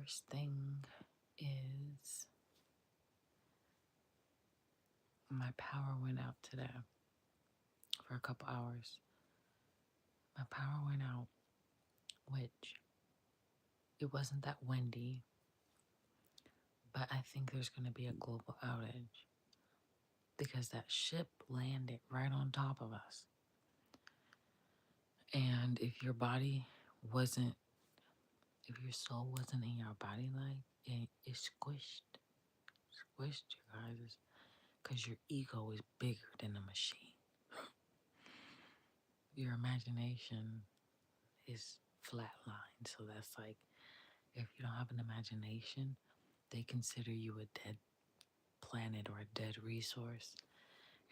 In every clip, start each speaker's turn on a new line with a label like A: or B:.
A: First thing is my power went out today for a couple hours. My power went out, which it wasn't that windy, but I think there's going to be a global outage because that ship landed right on top of us. And if your soul wasn't in your body, like it squished you guys, because your ego is bigger than the machine. Your imagination is flatlined, so that's like, if you don't have an imagination, they consider you a dead planet or a dead resource.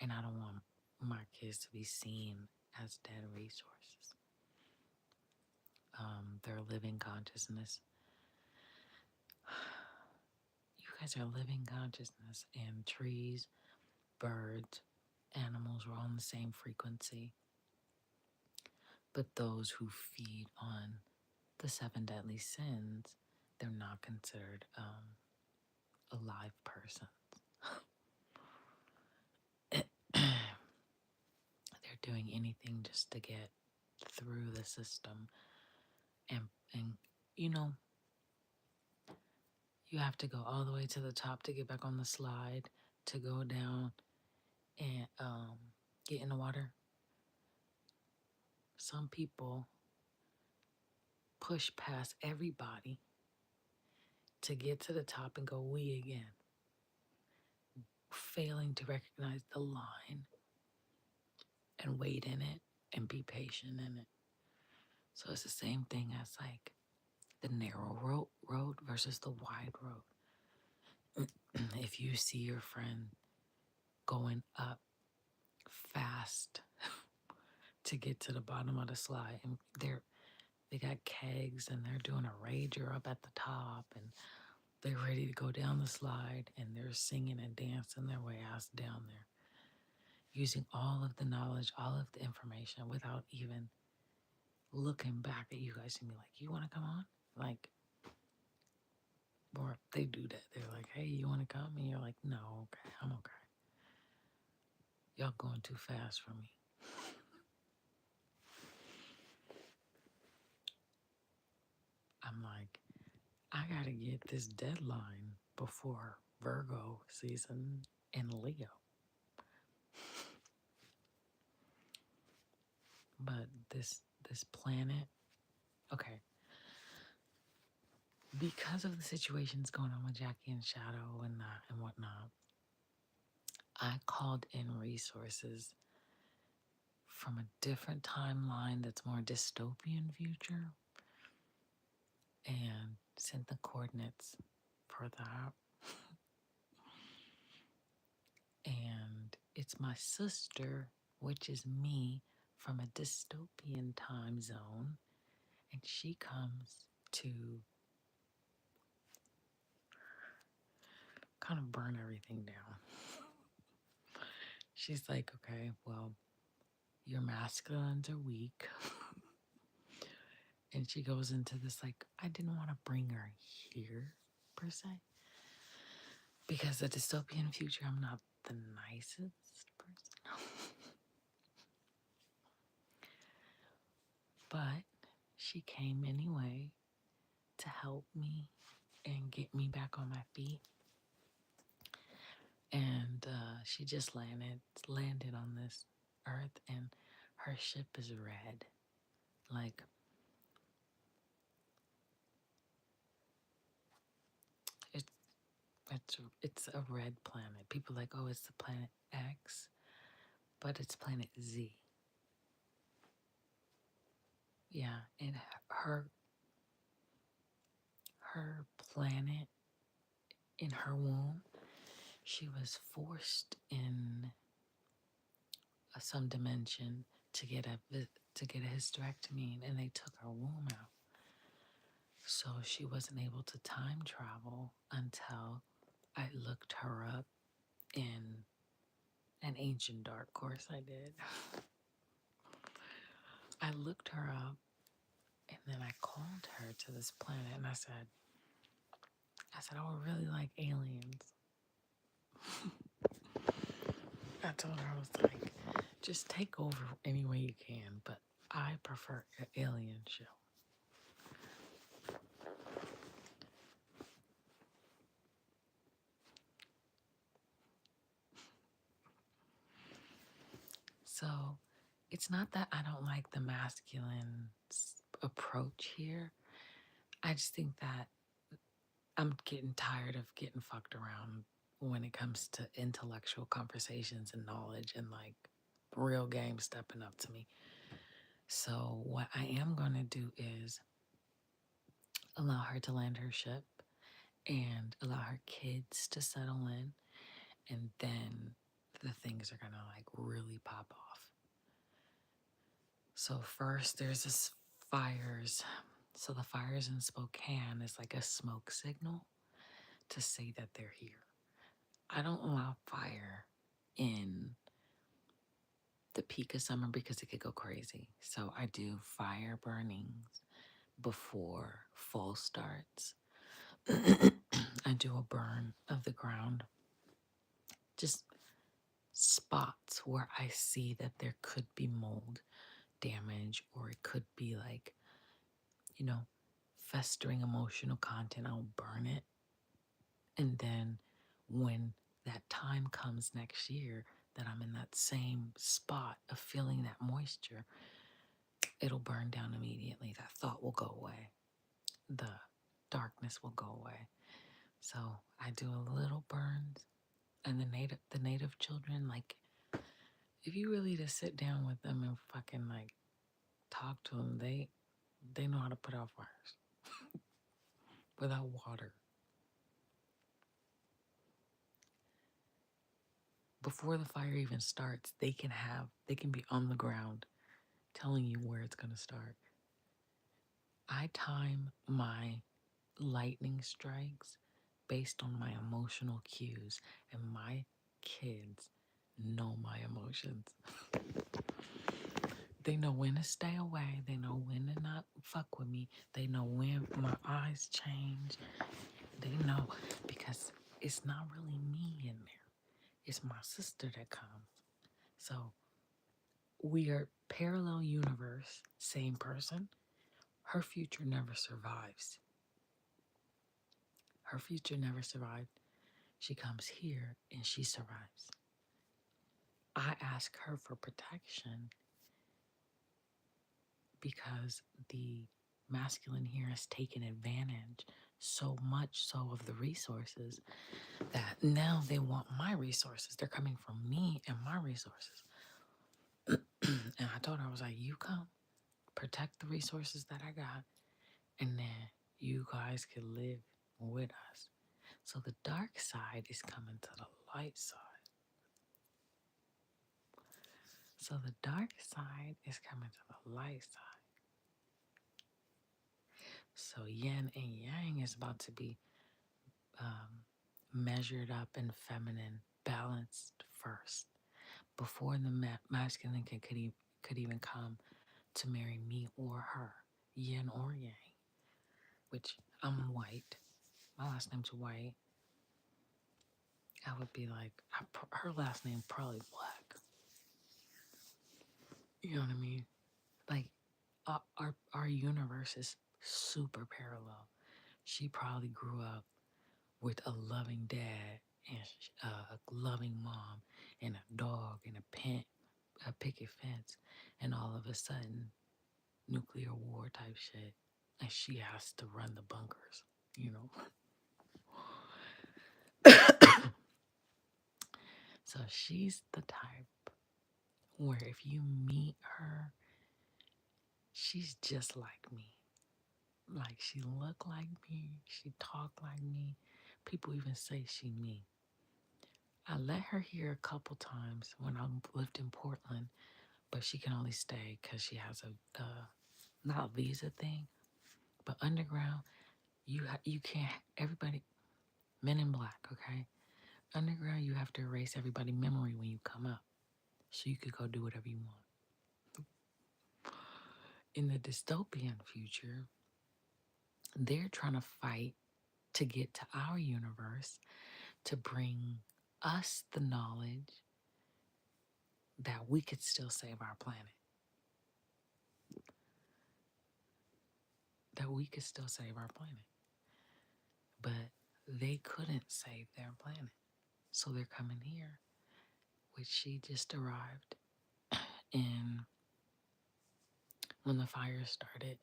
A: And I don't want my kids to be seen as dead resources. They're living consciousness. You guys are living consciousness, and trees, birds, animals are all on the same frequency. But those who feed on the 7 deadly sins, they're not considered a live person. They're doing anything just to get through the system, and you know, you have to go all the way to the top to get back on the slide, to go down and get in the water. Some people push past everybody to get to the top and go wee again, failing to recognize the line and wait in it and be patient in it. So it's the same thing as like the narrow road versus the wide road. If you see your friend going up fast to get to the bottom of the slide, and they got kegs and they're doing a rager up at the top, and they're ready to go down the slide, and they're singing and dancing their way ass down there, using all of the knowledge, all of the information, without even looking back at you guys and be like, you want to come on? Like, or they do that. They're like, hey, you want to come? And you're like, no, okay, I'm okay. Y'all going too fast for me. I'm like, I got to get this deadline before Virgo season in Leo. But this planet, okay, because of the situations going on with Jackie and Shadow and that and whatnot, I called in resources from a different timeline that's more dystopian future, and sent the coordinates for that. And it's my sister, which is me, from a dystopian time zone, and she comes to kind of burn everything down. She's like, okay, well, your masculines are weak. And she goes into this like, I didn't want to bring her here, per se, because the dystopian future, I'm not the nicest person. But she came anyway to help me and get me back on my feet. And she just landed on this earth, and her ship is red. Like, it's a red planet. People are like, oh, it's the planet X, but it's planet Z. Yeah, and her planet, in her womb, she was forced in some dimension to get a hysterectomy, and they took her womb out. So she wasn't able to time travel until I looked her up in an ancient dark course I did. I looked her up, and then I called her to this planet, and I said, I said, I would really like aliens. I told her, I was like, just take over any way you can, but I prefer an alien show. So it's not that I don't like the masculine approach here. I just think that I'm getting tired of getting fucked around when it comes to intellectual conversations and knowledge and like real game stepping up to me. So what I am going to do is allow her to land her ship and allow her kids to settle in, and then the things are gonna like really pop off. So first there's this fires. So the fires in Spokane is like a smoke signal to say that they're here. I don't allow fire in the peak of summer because it could go crazy. So I do fire burnings before fall starts. I do a burn of the ground, just spots where I see that there could be mold damage, or it could be like, you know, festering emotional content. I'll burn it. And then when that time comes next year that I'm in that same spot of feeling that moisture, it'll burn down immediately. That thought will go away. The darkness will go away. So I do a little burns, and the native children, like, if you really just sit down with them and fucking like talk to them, they know how to put out fires without water. Before the fire even starts, they can be on the ground telling you where it's gonna start. I time my lightning strikes based on my emotional cues, and my kids know my emotions. They know when to stay away. They know when to not fuck with me. They know when my eyes change. They know because it's not really me in there. It's my sister that comes. So we are parallel universe, same person. Her future never survives. Her future never survived. She comes here and she survives. I ask her for protection because the masculine here has taken advantage so much so of the resources that now they want my resources. They're coming from me and my resources. And I told her, I was like, you come, protect the resources that I got, and then you guys can live with us. So the dark side is coming to the light side. So the dark side is coming to the light side. So yin and yang is about to be measured up and feminine, balanced first, before the masculine could even come to marry me or her, yin or yang, which I'm white. My last name's White. I would be like, her last name probably Black. You know what I mean? Like, our universe is super parallel. She probably grew up with a loving dad and a loving mom and a dog and a picket fence, and all of a sudden, nuclear war type shit, and she has to run the bunkers, you know? So she's the type where if you meet her, she's just like me. Like, she look like me, she talk like me. People even say she me. I let her here a couple times when I lived in Portland, but she can only stay because she has a not visa thing, but underground. You can't. Everybody, Men in Black, okay. Underground, you have to erase everybody's memory when you come up, so you could go do whatever you want. In the dystopian future, they're trying to fight to get to our universe, to bring us the knowledge that we could still save our planet, that we could still save our planet. But they couldn't save their planet. So they're coming here, which she just arrived in when the fire started.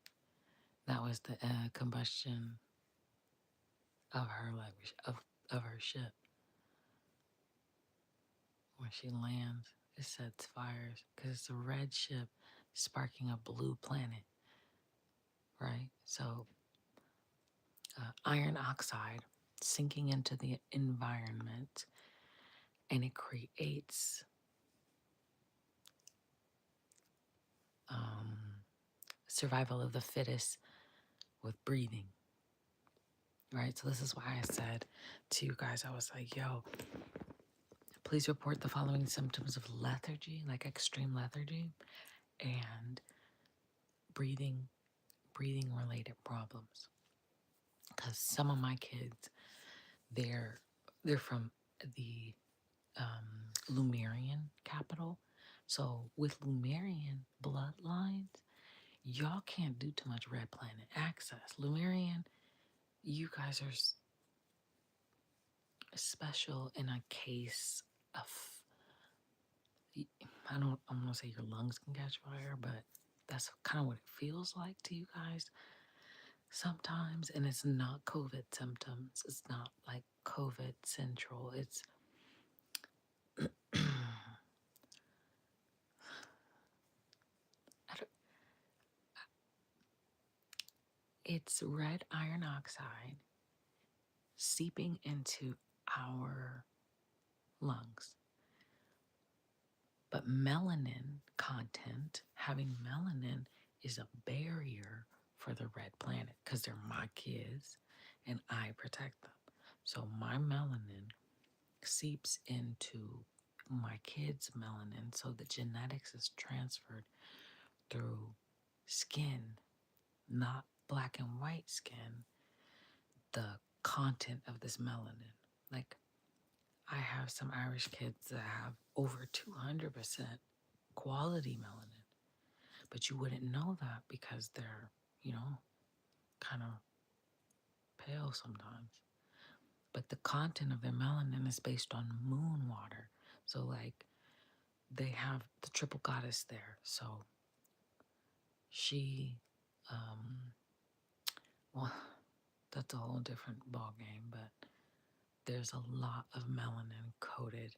A: That was the combustion of her of her ship. When she lands, it sets fires because it's a red ship sparking a blue planet, right? So iron oxide sinking into the environment, and it creates survival of the fittest with breathing, right? So this is why I said to you guys, I was like, yo, please report the following symptoms of lethargy, like extreme lethargy, and breathing related problems. Because some of my kids, they're from the Lumerian capital. So with Lumerian bloodlines, y'all can't do too much red planet access. Lumerian, you guys are special in a case of, I'm gonna say your lungs can catch fire, but that's kind of what it feels like to you guys sometimes. And it's not COVID symptoms. It's not like COVID central. It's red iron oxide seeping into our lungs. But melanin content, having melanin is a barrier for the red planet because they're my kids and I protect them. So my melanin seeps into my kids' melanin. So the genetics is transferred through skin, not black and white skin, the content of this melanin. Like, I have some Irish kids that have over 200% quality melanin, but you wouldn't know that because they're, kind of pale sometimes. But the content of their melanin is based on moon water. So, like, they have the triple goddess there. So, she, well, that's a whole different ball game, but there's a lot of melanin coated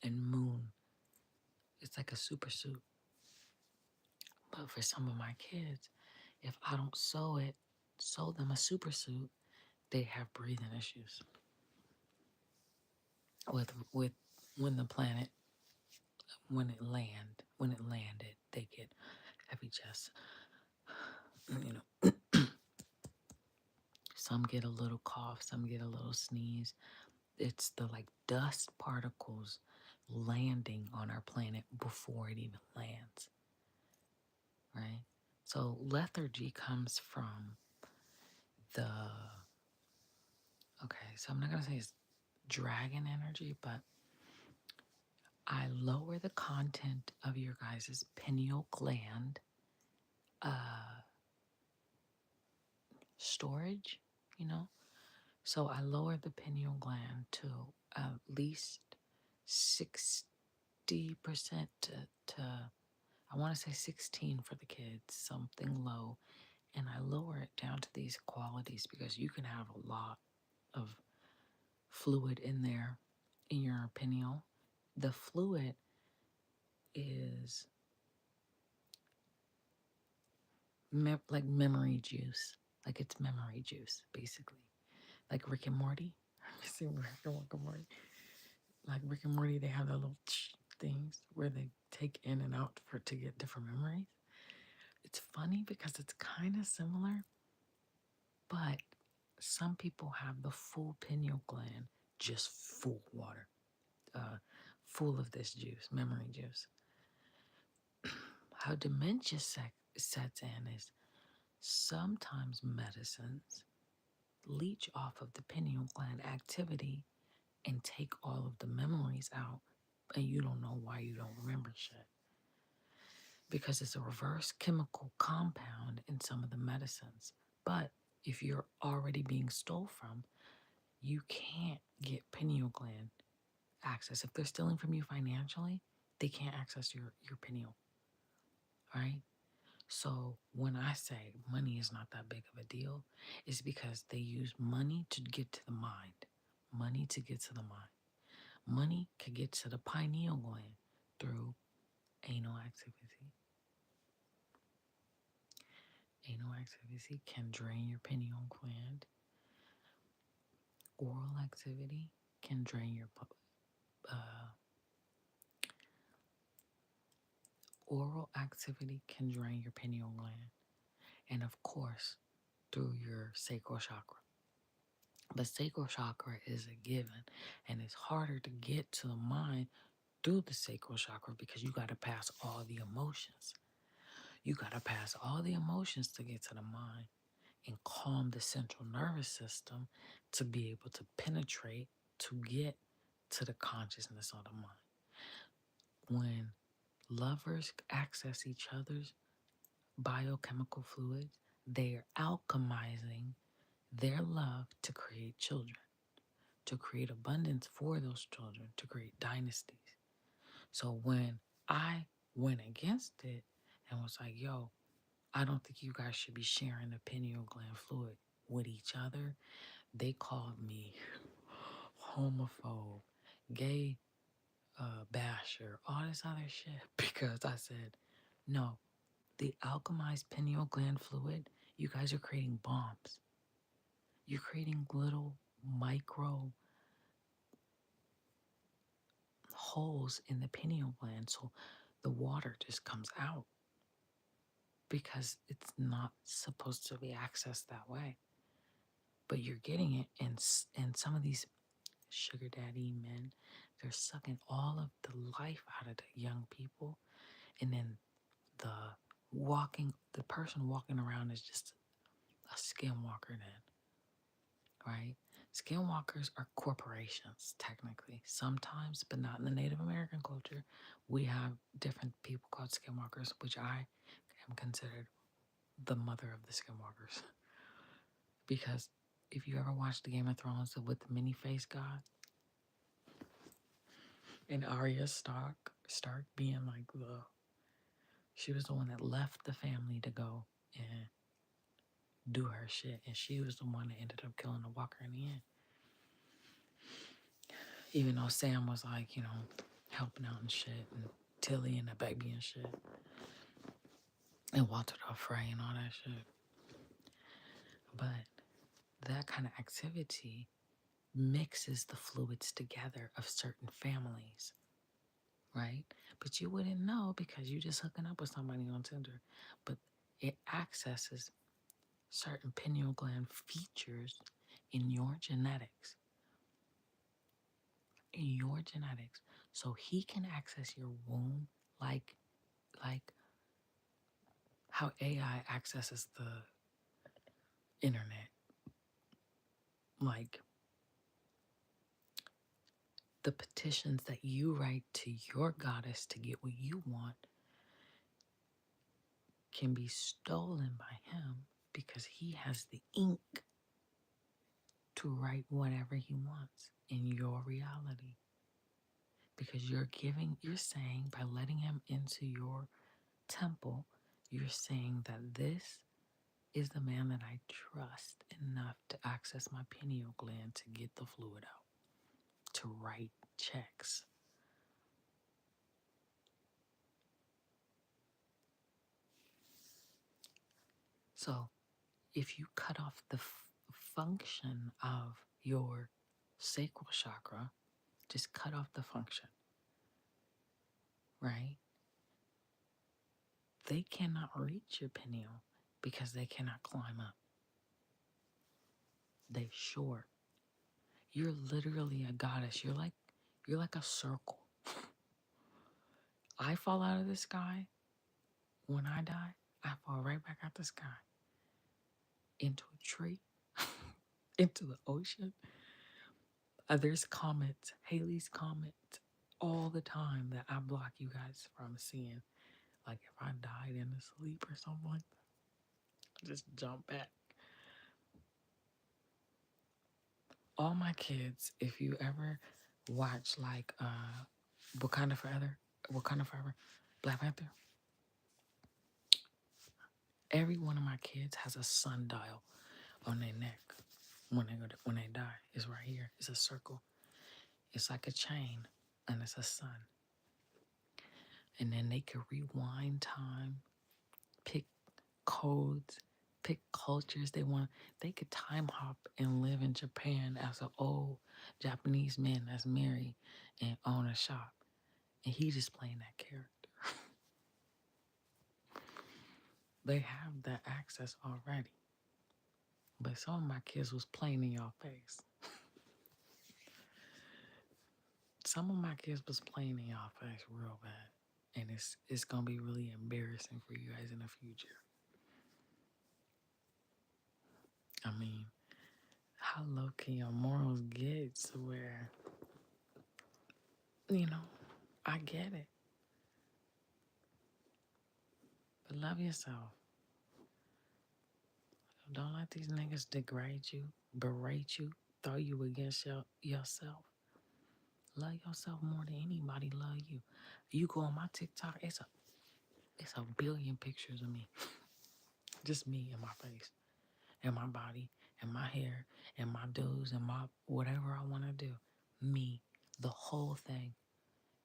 A: in moon. It's like a super suit. But for some of my kids, if I don't sew them a super suit, they have breathing issues. With when the planet when it landed, they get heavy chest. Some get a little cough, some get a little sneeze. It's the like dust particles landing on our planet before it even lands, right? So lethargy comes from so I'm not going to say it's dragon energy, but I lower the content of your guys' pineal gland storage, So I lower the pineal gland to at least 60% to I want to say 16 for the kids, something low. And I lower it down to these qualities because you can have a lot of fluid in there in your pineal. The fluid is like memory juice. Like it's memory juice, basically. Like Rick and Morty. You see Rick and Morty? Like Rick and Morty, they have the little things where they take in and out to get different memories. It's funny because it's kind of similar, but some people have the full pineal gland just full water, full of this juice, memory juice. How dementia sets in is sometimes medicines leech off of the pineal gland activity and take all of the memories out, and you don't know why you don't remember shit. Because it's a reverse chemical compound in some of the medicines. But if you're already being stole from, you can't get pineal gland access. If they're stealing from you financially, they can't access your pineal, right? So when I say money is not that big of a deal, it's because they use money to get to the mind. Money to get to the mind. Money can get to the pineal gland through anal activity. Anal activity can drain your pineal gland. Oral activity can drain your uh, oral activity can drain your pineal gland, and of course through your sacral chakra. But sacral chakra is a given, and it's harder to get to the mind through the sacral chakra because you got to pass all the emotions. You got to pass all the emotions to get to the mind and calm the central nervous system to be able to penetrate to get to the consciousness of the mind. When lovers access each other's biochemical fluids, they are alchemizing their love to create children, to create abundance for those children, to create dynasties. So when I went against it and was like, yo, I don't think you guys should be sharing the pineal gland fluid with each other, they called me homophobe, gay basher, all this other shit because I said, no, the alchemized pineal gland fluid, you guys are creating bombs. You're creating little micro holes in the pineal gland so the water just comes out because it's not supposed to be accessed that way. But you're getting it, and some of these sugar daddy men, they're sucking all of the life out of the young people, and then the person walking around is just a skinwalker then, right? Skinwalkers are corporations, technically, sometimes, but not in the Native American culture. We have different people called skinwalkers, which I am considered the mother of the skinwalkers. Because if you ever watched the Game of Thrones with the mini face god and Arya Stark being like she was the one that left the family to go and do her shit, and she was the one that ended up killing the walker in the end. Even though Sam was like, helping out and shit, and Tilly and the baby and shit, and Walter the Frey and all that shit. But that kind of activity mixes the fluids together of certain families, right? But you wouldn't know because you just hooking up with somebody on Tinder. But it accesses certain pineal gland features in your genetics. In your genetics. So he can access your womb like how AI accesses the internet. Like the petitions that you write to your goddess to get what you want can be stolen by him because he has the ink to write whatever he wants in your reality. Because you're saying by letting him into your temple, you're saying that this is the man that I trust enough to access my pineal gland to get the fluid out, to write checks. So if you cut off the function of your sacral chakra, just cut off the function, right? They cannot reach your pineal because they cannot climb up. They short. You're literally a goddess. You're like a circle. I fall out of the sky. When I die, I fall right back out the sky into a tree into the ocean. There's comments, Haley's comments all the time that I block you guys from seeing. Like if I died in a sleep or something like that, just jump back. All my kids, if you ever watch like Wakanda Forever, Black Panther, every one of my kids has a sundial on their neck when they die. It's right here. It's a circle. It's like a chain, and it's a sun. And then they could rewind time, pick codes, pick cultures they want. They could time hop and live in Japan as an old Japanese man that's married and own a shop. And he just playing that character. They have that access already. But some of my kids was playing in your face. Some of my kids was playing in your face real bad. And it's gonna be really embarrassing for you guys in the future. I mean, how low can your morals get to where, I get it. But love yourself. Don't let these niggas degrade you, berate you, throw you against yourself. Love yourself more than anybody love you. You go on my TikTok, it's a billion pictures of me. Just me and my face and my body and my hair and my do's and my whatever I want to do. Me, the whole thing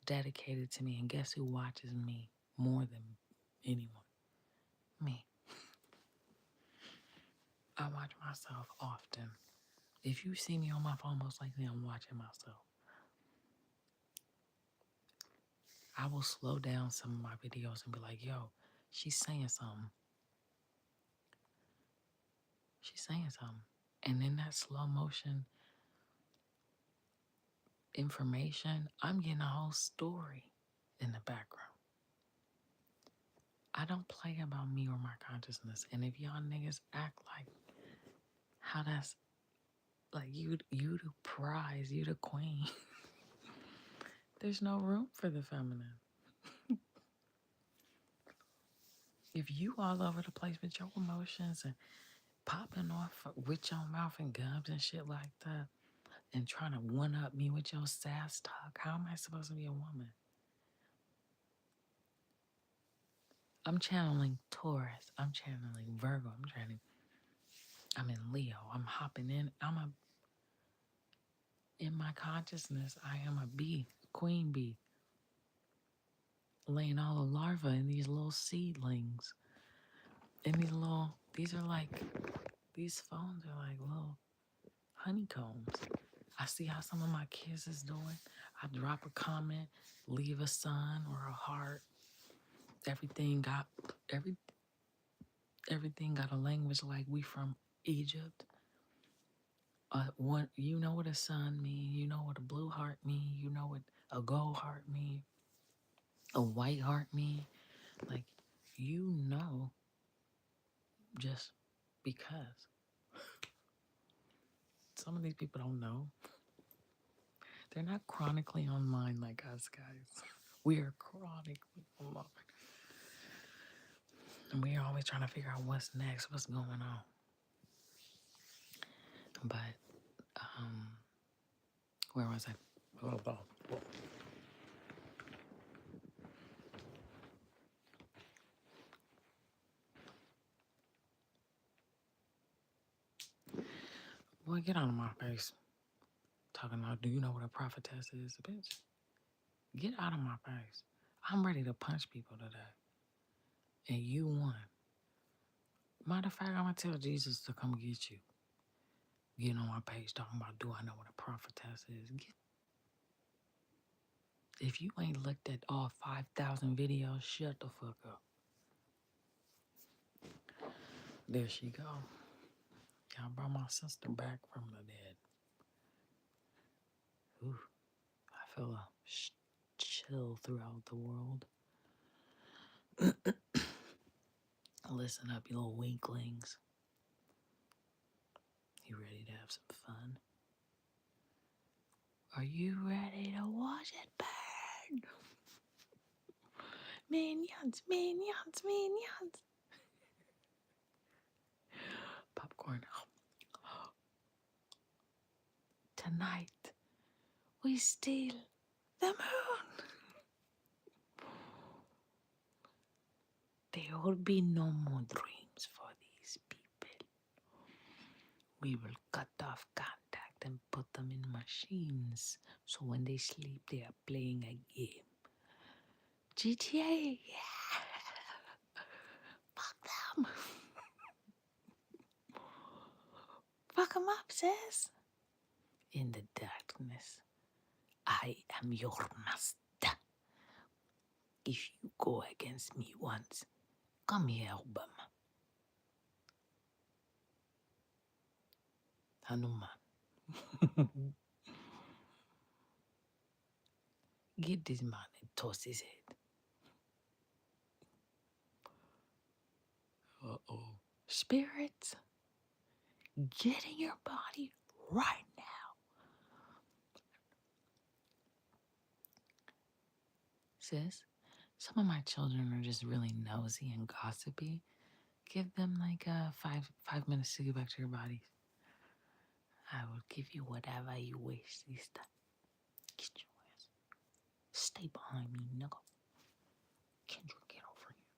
A: dedicated to me. And guess who watches me more than anyone? Me. I watch myself often. If you see me on my phone, most likely I'm watching myself. I will slow down some of my videos and be like, yo, she's saying something. She's saying something. And in that slow motion information, I'm getting a whole story in the background. I don't play about me or my consciousness. And if y'all niggas act like how that's like you the prize, you the queen. There's no room for the feminine. If you all over the place with your emotions and popping off with your mouth and gums and shit like that and trying to one-up me with your sass talk, how am I supposed to be a woman? I'm channeling Taurus. I'm channeling Virgo. I'm in Leo. I'm hopping in. In my consciousness, I am a bee, queen bee, laying all the larvae in these little seedlings. And these phones are like little honeycombs. I see how some of my kids is doing. I drop a comment, leave a sun or a heart. Everything got a language like we from Egypt. You know what a sun mean, you know what a blue heart mean, you know what a gold heart mean, a white heart mean. Like, just because. Some of these people don't know. They're not chronically online like us, guys. We are chronically online. And we're always trying to figure out what's next, what's going on. But, where was I? Boy, get out of my face. Talking about, do you know what a prophetess is? Bitch, get out of my face. I'm ready to punch people today. And you won. Matter of fact, I'm going to tell Jesus to come get you. Getting on my page talking about, do I know what a prophetess is? If you ain't looked at all 5,000 videos, shut the fuck up. There she go. Y'all brought my sister back from the dead. Ooh, I feel a chill throughout the world. Listen up, you little weaklings. You ready to have some fun. Are you ready to watch it burn? Minions, minions, minions. Popcorn. Tonight, we steal the moon. There will be no more dreams for these people. We will cut off contact and put them in machines. So when they sleep, they are playing a game. GTA, yeah. Fuck them. Fuck them up, sis. In the darkness, I am your master. If you go against me once, come here, Obama. Hanuman. Get this man and toss his head. Uh-oh. Spirits, get in your body right now. Sis, some of my children are just really nosy and gossipy. Give them like five minutes to get back to your bodies. I will give you whatever you wish, sister. Get your ass. Stay behind me, nigga. Kendra, get over here.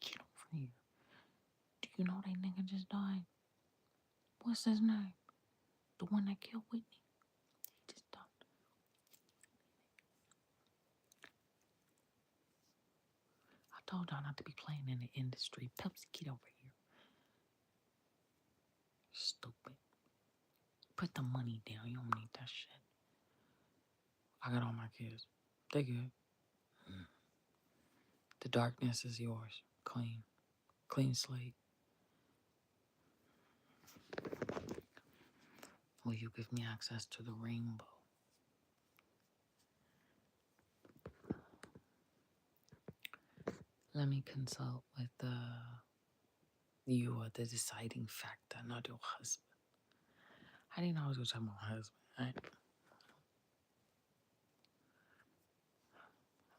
A: Get over here. Do you know that nigga just died? What's his name? The one that killed Whitney. He just died. I told y'all not to be playing in the industry. Pepsi, get over here. Stupid. Put the money down. You don't need that shit. I got all my kids. They good. The darkness is yours. Clean. Clean slate. Will you give me access to the rainbow? Let me consult with you are the deciding factor, not your husband. I didn't know I was going to talk about my husband.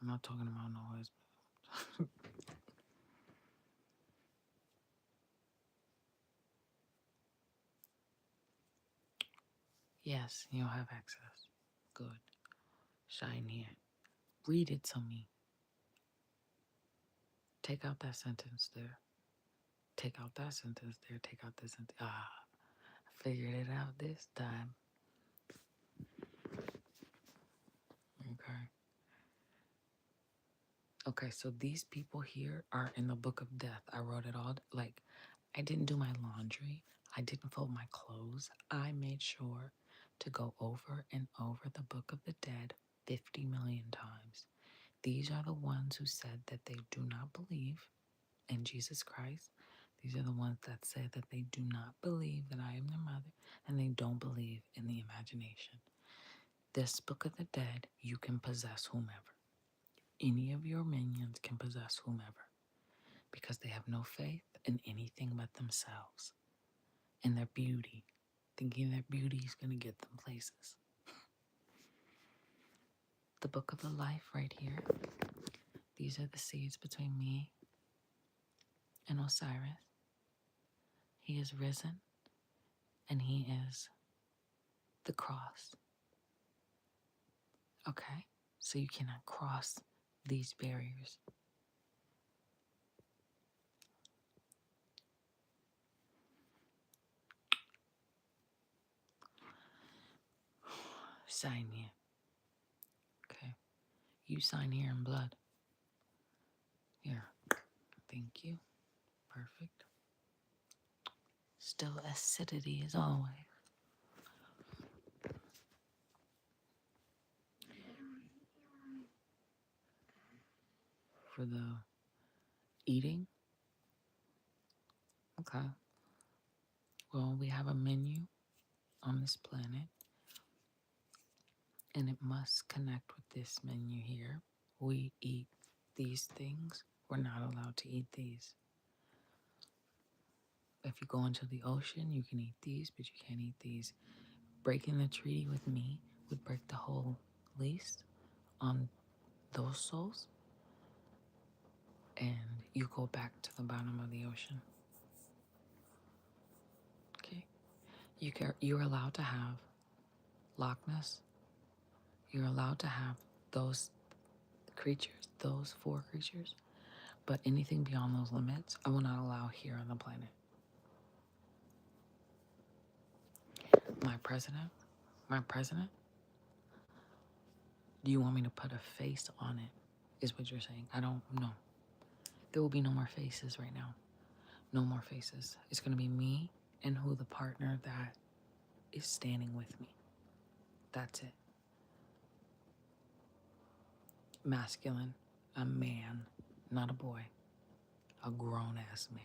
A: I'm not talking about no husband. Yes, you'll have access. Good. Shine here. Read it to me. Take out that sentence there. Take out that sentence there. Take out this sentence. I figured it out this time. Okay. Okay, so these people here are in the book of death. I wrote it all. Like, I didn't do my laundry. I didn't fold my clothes. I made sure to go over and over the book of the dead 50 million times. These are the ones who said that they do not believe in Jesus Christ. These are the ones that said that they do not believe that I am their mother, and they don't believe in the imagination. This book of the dead, you can possess whomever. Any of your minions can possess whomever, because they have no faith in anything but themselves and their beauty, thinking their beauty is going to get them places. The book of the life right here. These are the seeds between me and Osiris. He is risen, and he is the cross. Okay? So you cannot cross these barriers. Sign here. Okay. You sign here in blood. Here. Thank you. Perfect. Still acidity as always. For the eating. Okay. Well, we have a menu on this planet, and it must connect with this menu here. We eat these things. We're not allowed to eat these. If you go into the ocean, you can eat these, but you can't eat these. Breaking the treaty with me would break the whole lease on those souls, and you go back to the bottom of the ocean. Okay? You're allowed to have Loch Ness. You're allowed to have those creatures, those 4 creatures, but anything beyond those limits, I will not allow here on the planet. My president, do you want me to put a face on it? Is what you're saying. I don't know. There will be no more faces right now. No more faces. It's going to be me and who the partner that is standing with me. That's it. Masculine, a man, not a boy, a grown ass man.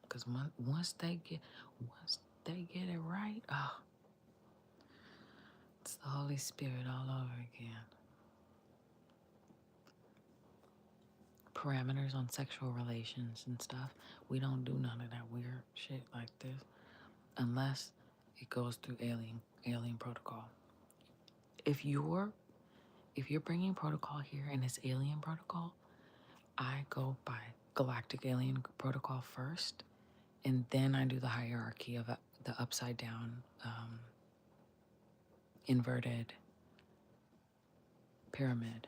A: Because once they get it right, oh, it's the Holy Spirit all over again. Parameters on sexual relations and stuff. We don't do none of that weird shit like this unless it goes through alien protocol. If you're bringing protocol here and it's alien protocol, I go by galactic alien protocol first, and then I do the hierarchy of the upside down inverted pyramid,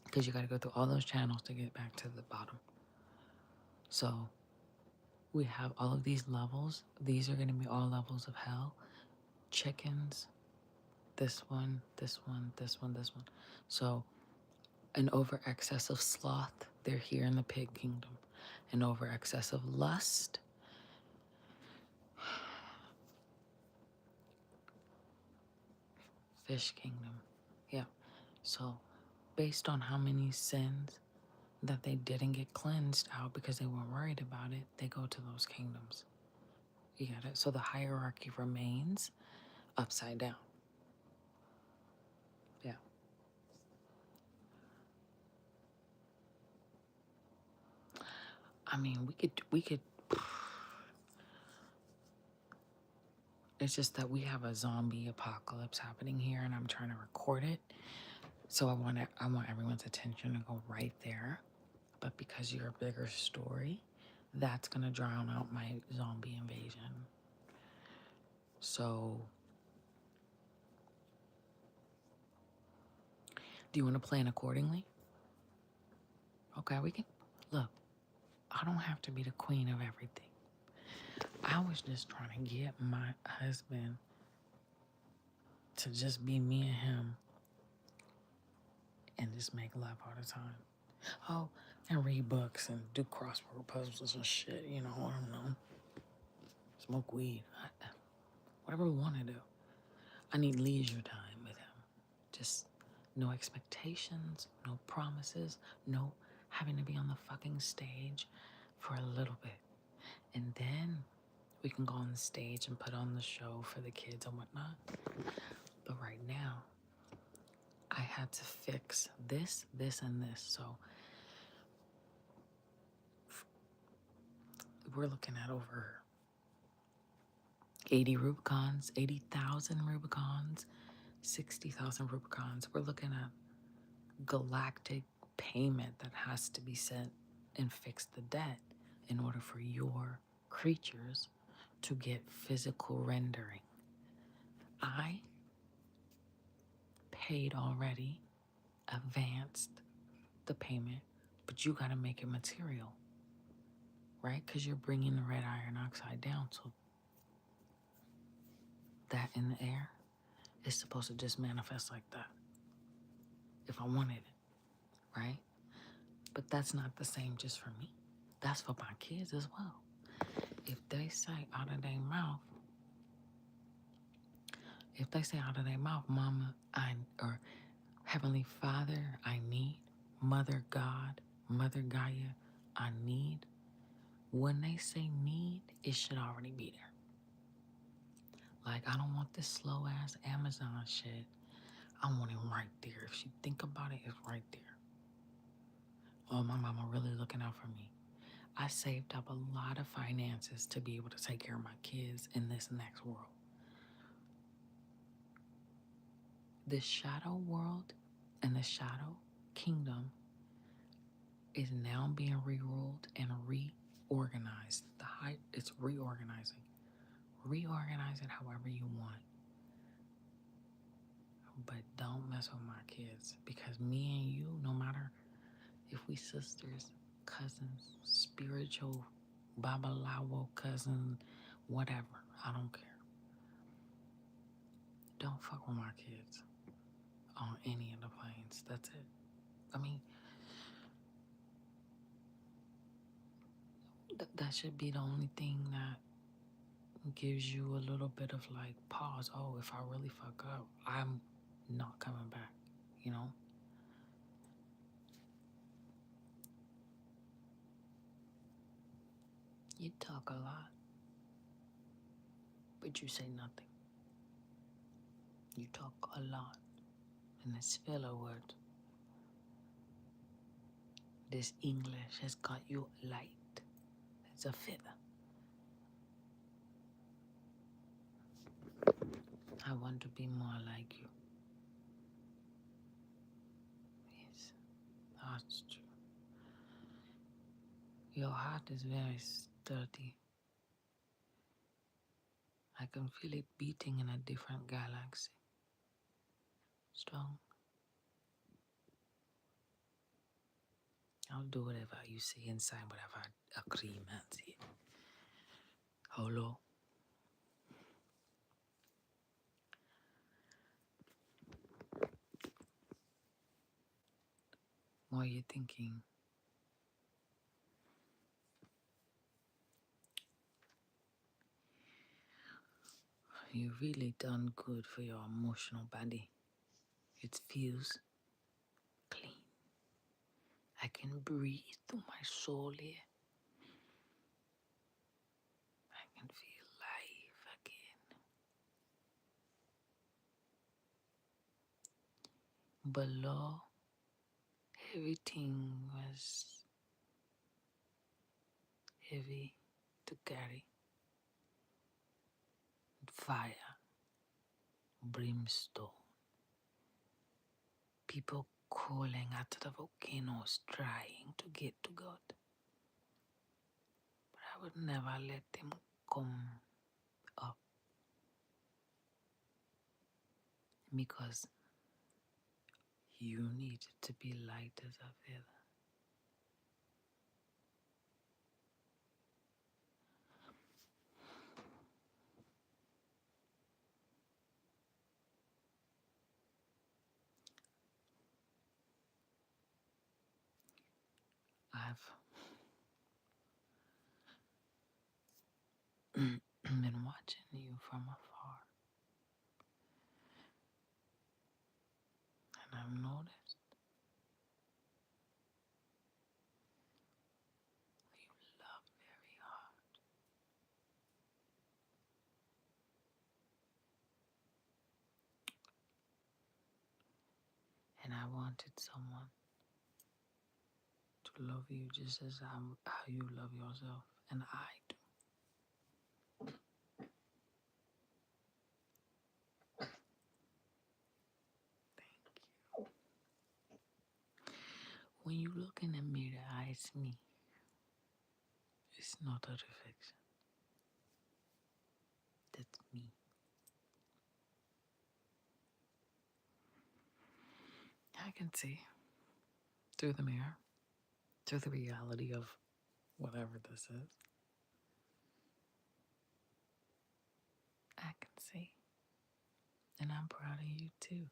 A: because you got to go through all those channels to get back to the bottom. So we have all of these levels. These are going to be all levels of hell. Chickens, this one, this one, this one, this one. So an over excess of sloth, they're here in the pig kingdom. An over excess of lust, fish kingdom. Yeah. So based on how many sins that they didn't get cleansed out because they weren't worried about it, they go to those kingdoms. You got it? So the hierarchy remains upside down. Yeah. I mean, we could. It's just that we have a zombie apocalypse happening here, and I'm trying to record it. So I want everyone's attention to go right there. But because you're a bigger story, that's gonna drown out my zombie invasion. So, do you want to plan accordingly? Okay, we can. Look, I don't have to be the queen of everything. I was just trying to get my husband to just be me and him and just make love all the time. Oh, and read books and do crossword puzzles and shit, you know, I don't know. Smoke weed. Whatever we want to do. I need leisure time with him. Just no expectations, no promises, no having to be on the fucking stage for a little bit. And then we can go on the stage and put on the show for the kids and whatnot. But right now, I had to fix this, and this. So we're looking at over 80 Rubicons, 80,000 Rubicons, 60,000 Rubicons. We're looking at galactic payment that has to be sent and fix the debt in order for your creatures to get physical rendering. I paid already, advanced the payment, but you got to make it material, right? Because you're bringing the red iron oxide down. So that in the air is supposed to just manifest like that if I wanted it, right? But that's not the same just for me. That's for my kids as well. If they say out of their mouth, Mama, or Heavenly Father, I need, Mother God, Mother Gaia, I need. When they say need, it should already be there. Like, I don't want this slow ass Amazon shit I want it right there. If she think about it, it's right there. Oh, my mama really looking out for me. I saved up a lot of finances to be able to take care of my kids in this next world. This shadow world and the shadow kingdom is now being reruled and reorganized. It's reorganizing. Reorganize it however you want. But don't mess with my kids, because me and you, no matter if we sisters, cousins, spiritual, babalawo cousin, whatever, I don't care. Don't fuck with my kids on any of the planes. That's it. I mean, that should be the only thing that gives you a little bit of like pause. Oh, if I really fuck up, I'm not coming back, you know? You talk a lot, but you say nothing. You talk a lot, and it's filler words. This English has got you light. It's a feather. I want to be more like you. Yes, that's true. Your heart is very sturdy. I can feel it beating in a different galaxy. Strong. I'll do whatever you say and sign whatever agreements here. Hello. What are you thinking? You really done good for your emotional body. It feels clean. I can breathe through my soul here. I can feel life again. Below, everything was heavy to carry. Fire, brimstone, people calling out to the volcanoes trying to get to God. But I would never let them come up, because you needed to be light as a feather. I've been watching you from afar, and I've noticed you love very hard. And I wanted someone to love you just as how you love yourself, and I do. When you look in the mirror, it's me. It's not a reflection. That's me. I can see through the mirror, through the reality of whatever this is. I can see. And I'm proud of you too.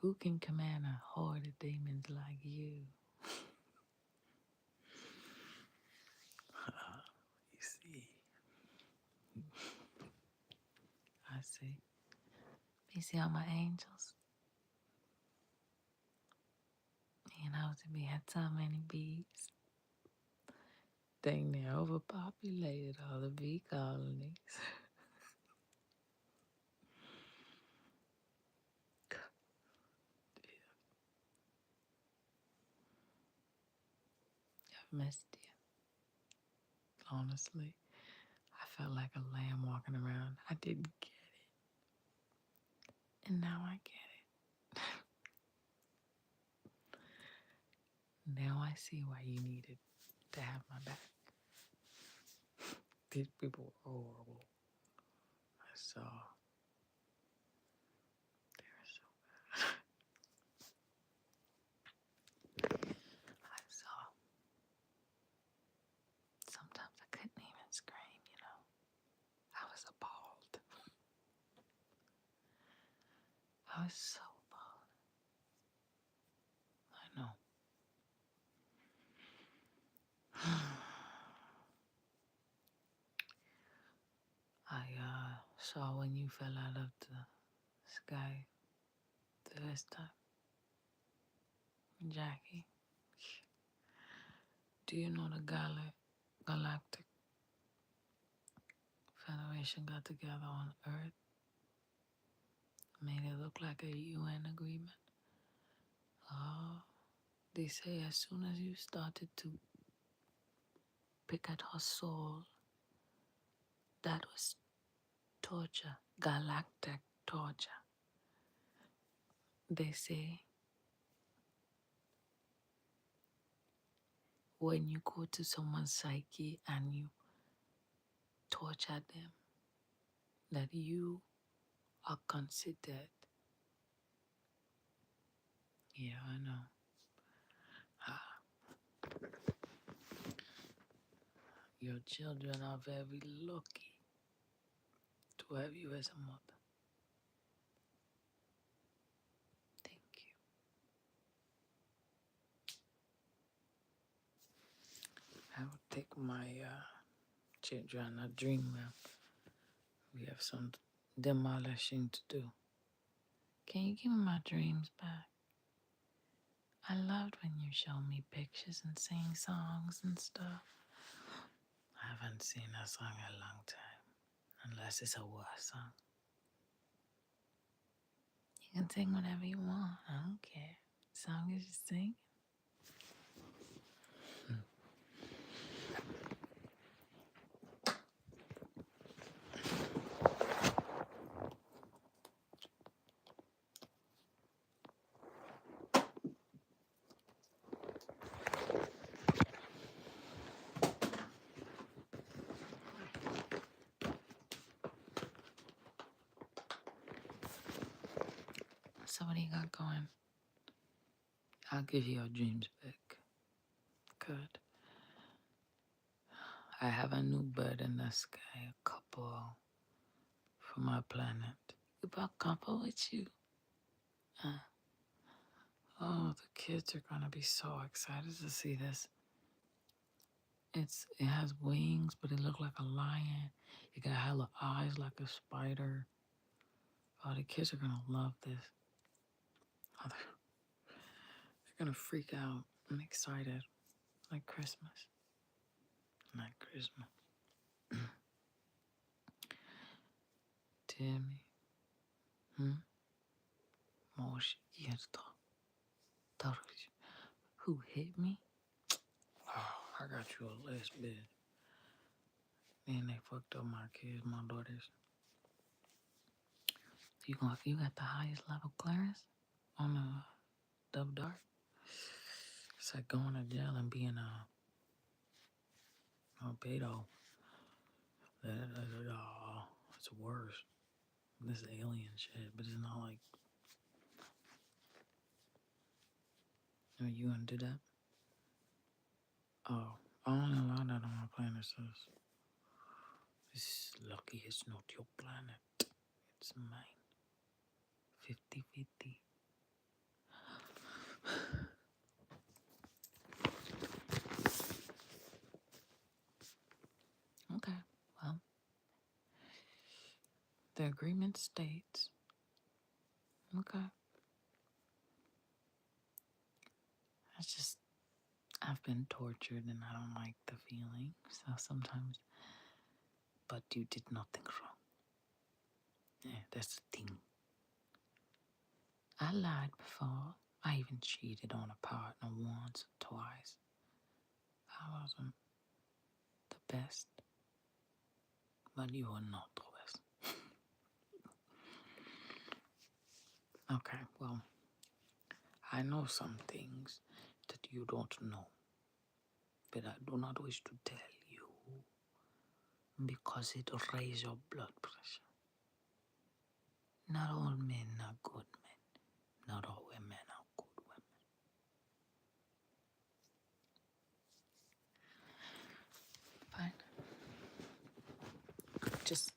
A: Who can command a horde of demons like you? You see. I see. You see all my angels? You know, to me had so many bees. Dang, they overpopulated all the bee colonies. missed you. Honestly, I felt like a lamb walking around. I didn't get it, and now I get it. Now I see why you needed to have my back. These people were horrible. I saw. They were so bad. I saw. Sometimes I couldn't even scream, you know. I was appalled. I was so appalled. I know. I saw when you fell out of the sky the first time. Jackie, do you know the Galactic Federation got together on Earth? Made it look like a UN agreement. They say as soon as you started to pick at her soul, that was torture, galactic torture. They say when you go to someone's psyche and you torture them, that you are considered. Yeah, I know. Your children are very lucky to have you as a mother. Thank you. I will take my children a dreamland. We have some demolishing to do. Can you give me my dreams back? I loved when you showed me pictures and sing songs and stuff. I haven't seen a song in a long time, unless it's a war song. You can sing whatever you want. I don't care. As long as you sing. So what do you got going? I'll give you your dreams back. Good. I have a new bird in the sky, a couple from our planet. You brought a couple with you? Oh, the kids are gonna be so excited to see this. It has wings, but it looks like a lion. It got hella eyes like a spider. Oh, the kids are gonna love this. Oh, they're gonna freak out. I'm excited. Like Christmas. Like Christmas. Timmy. Who hit me? Oh, I got you a list, bitch. Man, they fucked up my kids, my daughters. You got the highest level clearance on the double dart? It's like going to jail and being a pedo. It's worse. This alien shit, but it's not like. Are you gonna do that? Oh, I only allow that on my planet, sis. It's lucky it's not your planet. It's mine. 50-50. Okay, well, the agreement states. Okay. It's just, I've been tortured and I don't like the feeling. So sometimes, but you did nothing wrong. Yeah, that's the thing. I lied before. I even cheated on a partner once or twice. I wasn't the best, but you were not the best. Okay, well, I know some things that you don't know, but I do not wish to tell you because it raises your blood pressure. Not all men are good men. Not all women are good women. Fine. Just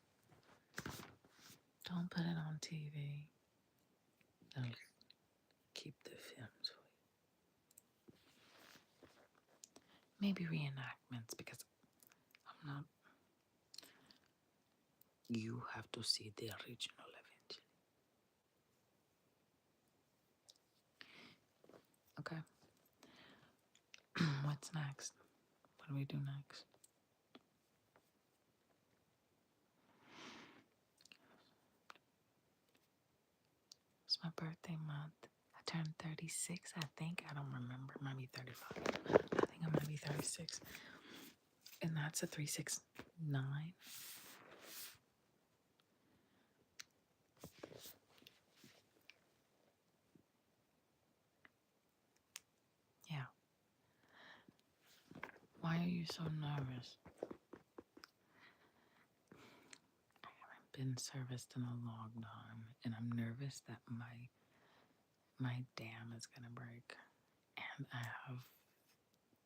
A: don't put it on TV. I'll keep the films for you. Maybe reenactments because I'm not. You have to see the original eventually. Okay. What's next? What do we do next? It's my birthday month. I turned 36, I think. I don't remember. It might be 35. I think I might be 36. And that's a 369. Yeah. Why are you so nervous? I haven't been serviced in a long time, and I'm nervous that my dam is gonna break. And I have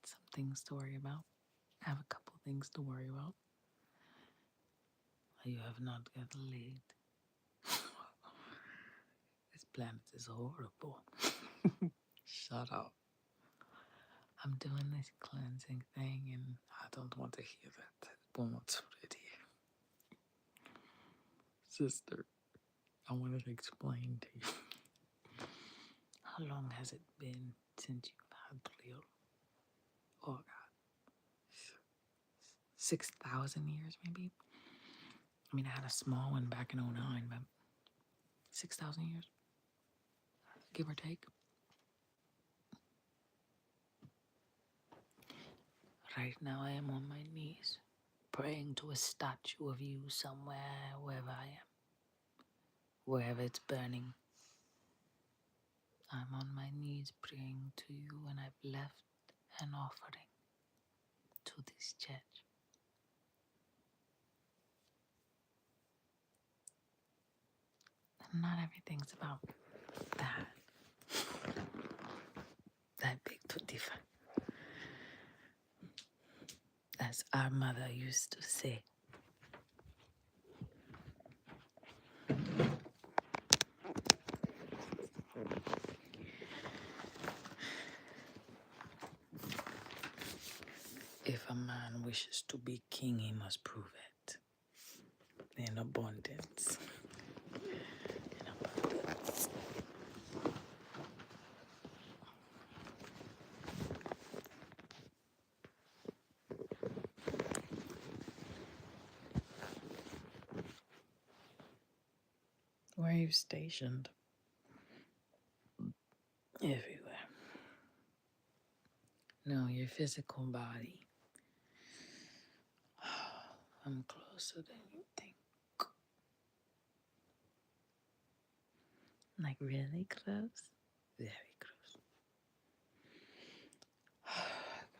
A: some things to worry about. I have a couple things to worry about. You have not got laid. This planet is horrible. Shut up. I'm doing this cleansing thing and I don't want to hear that. Bonjour. Sister, I wanted to explain to you. How long has it been since you've had real? Oh God. 6,000 years maybe? I mean, I had a small one back in '09, but 6,000 years? Give or take. Right now I am on my knees, praying to a statue of you somewhere, wherever I am. Wherever it's burning. I'm on my knees praying to you, and I've left an offering to this church. And not everything's about that big tutti. As our mother used to say. If a man wishes to be king, he must prove it. In abundance. In abundance. Where are you stationed? Everywhere. No, your physical body. I'm closer than you think. Like really close? Very close.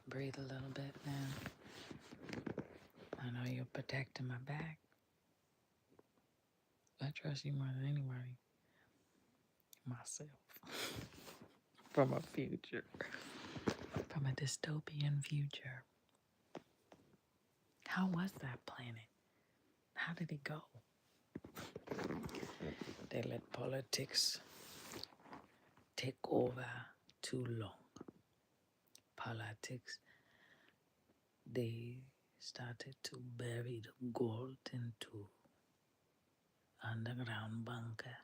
A: Breathe a little bit now. I know you're protecting my back. I trust you more than anybody. Myself. From a future. From a dystopian future. How was that planet? How did it go? They let politics take over too long. Politics, they started to bury the gold into underground bunker.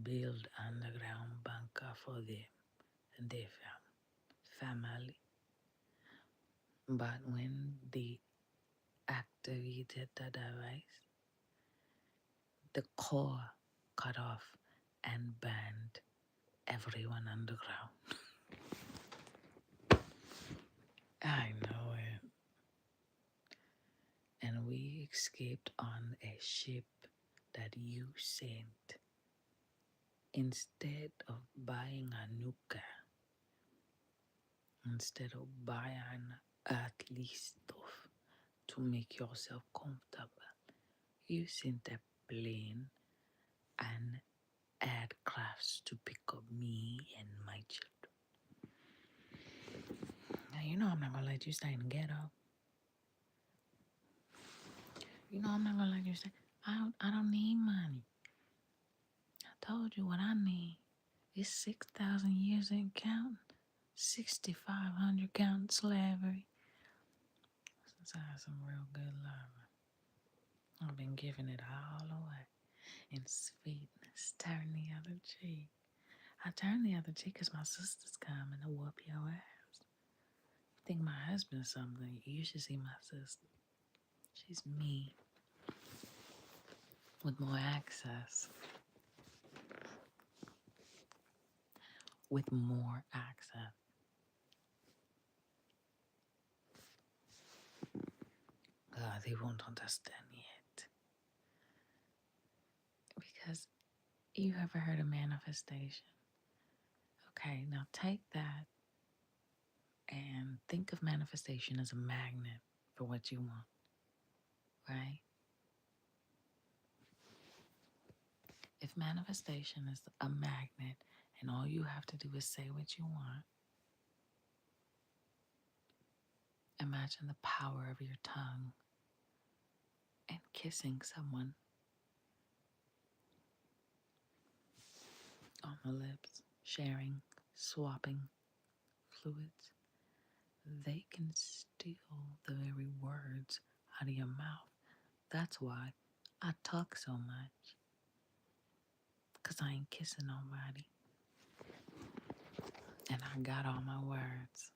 A: Build underground bunker for them and their family. But when they activated the device, the core cut off and burned everyone underground. I know it. And we escaped on a ship that you sent. Instead of buying a nuka, instead of buying at least stuff to make yourself comfortable, you sent a plane and aircrafts to pick up me and my children. Now, you know I'm not gonna let you stay in the ghetto. You know I'm not gonna let you stay. I don't need money. I told you what I need. It's 6,000 years in counting. 6,500 counting slavery. Since I had some real good love, I've been giving it all away. In sweetness, turn the other cheek. I turn the other cheek because my sister's coming to whoop your ass. You think my husband's something? You should see my sister. She's me with more access. With more access. They won't understand yet. Because you ever heard of manifestation? Okay, now take that and think of manifestation as a magnet for what you want, right? If manifestation is a magnet and all you have to do is say what you want, imagine the power of your tongue and kissing someone on the lips, sharing, swapping fluids. They can steal the very words out of your mouth. That's why I talk so much, because I ain't kissing nobody. And I got all my words.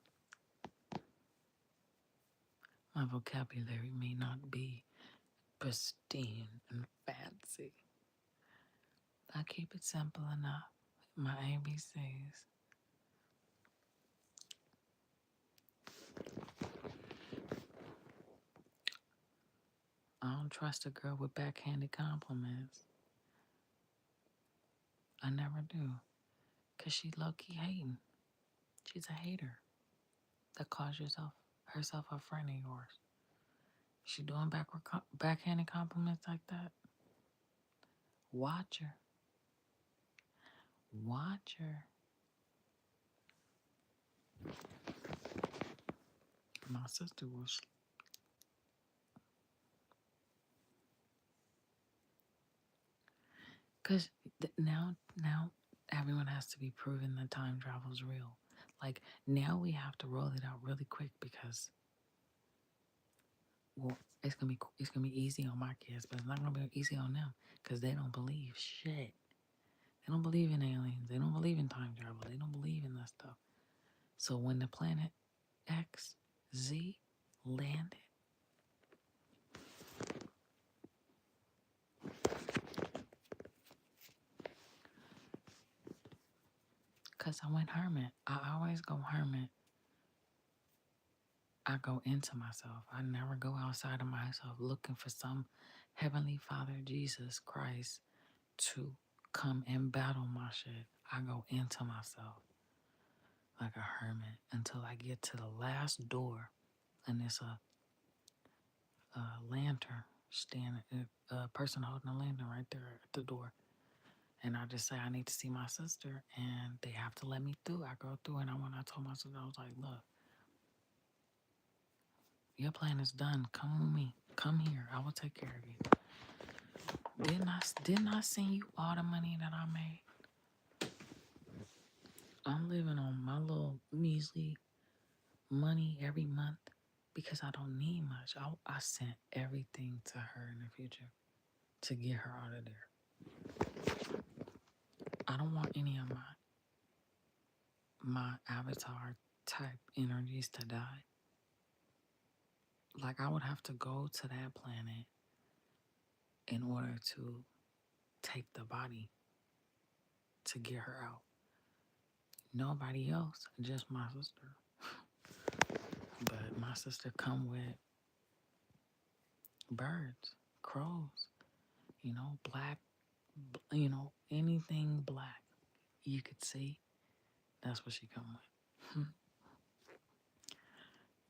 A: My vocabulary may not be pristine and fancy. I keep it simple enough. My ABCs. I don't trust a girl with backhanded compliments. I never do. Because she low-key hating. She's a hater that calls herself a friend of yours. She doing backhanded compliments like that? Watch her. Watch her. My sister was. Because now everyone has to be proven that time travel is real. Like, now we have to roll it out really quick because, well, it's gonna be easy on my kids, but it's not gonna be easy on them because they don't believe shit. They don't believe in aliens. They don't believe in time travel. They don't believe in that stuff. So when the planet XZ landed, because I went hermit. I always go hermit. I go into myself. I never go outside of myself looking for some Heavenly Father, Jesus Christ, to come and battle my shit. I go into myself like a hermit until I get to the last door, and it's a lantern standing, a person holding a lantern right there at the door. And I just say, I need to see my sister, and they have to let me through. I go through, and when I told my sister, I was like, look, your plan is done. Come with me. Come here. I will take care of you. Didn't I send you all the money that I made? I'm living on my little measly money every month because I don't need much. I sent everything to her in the future to get her out of there. I don't want any of my avatar type energies to die. Like, I would have to go to that planet in order to take the body to get her out. Nobody else, just my sister. But my sister come with birds, crows, black, anything black you could see. That's what she come with.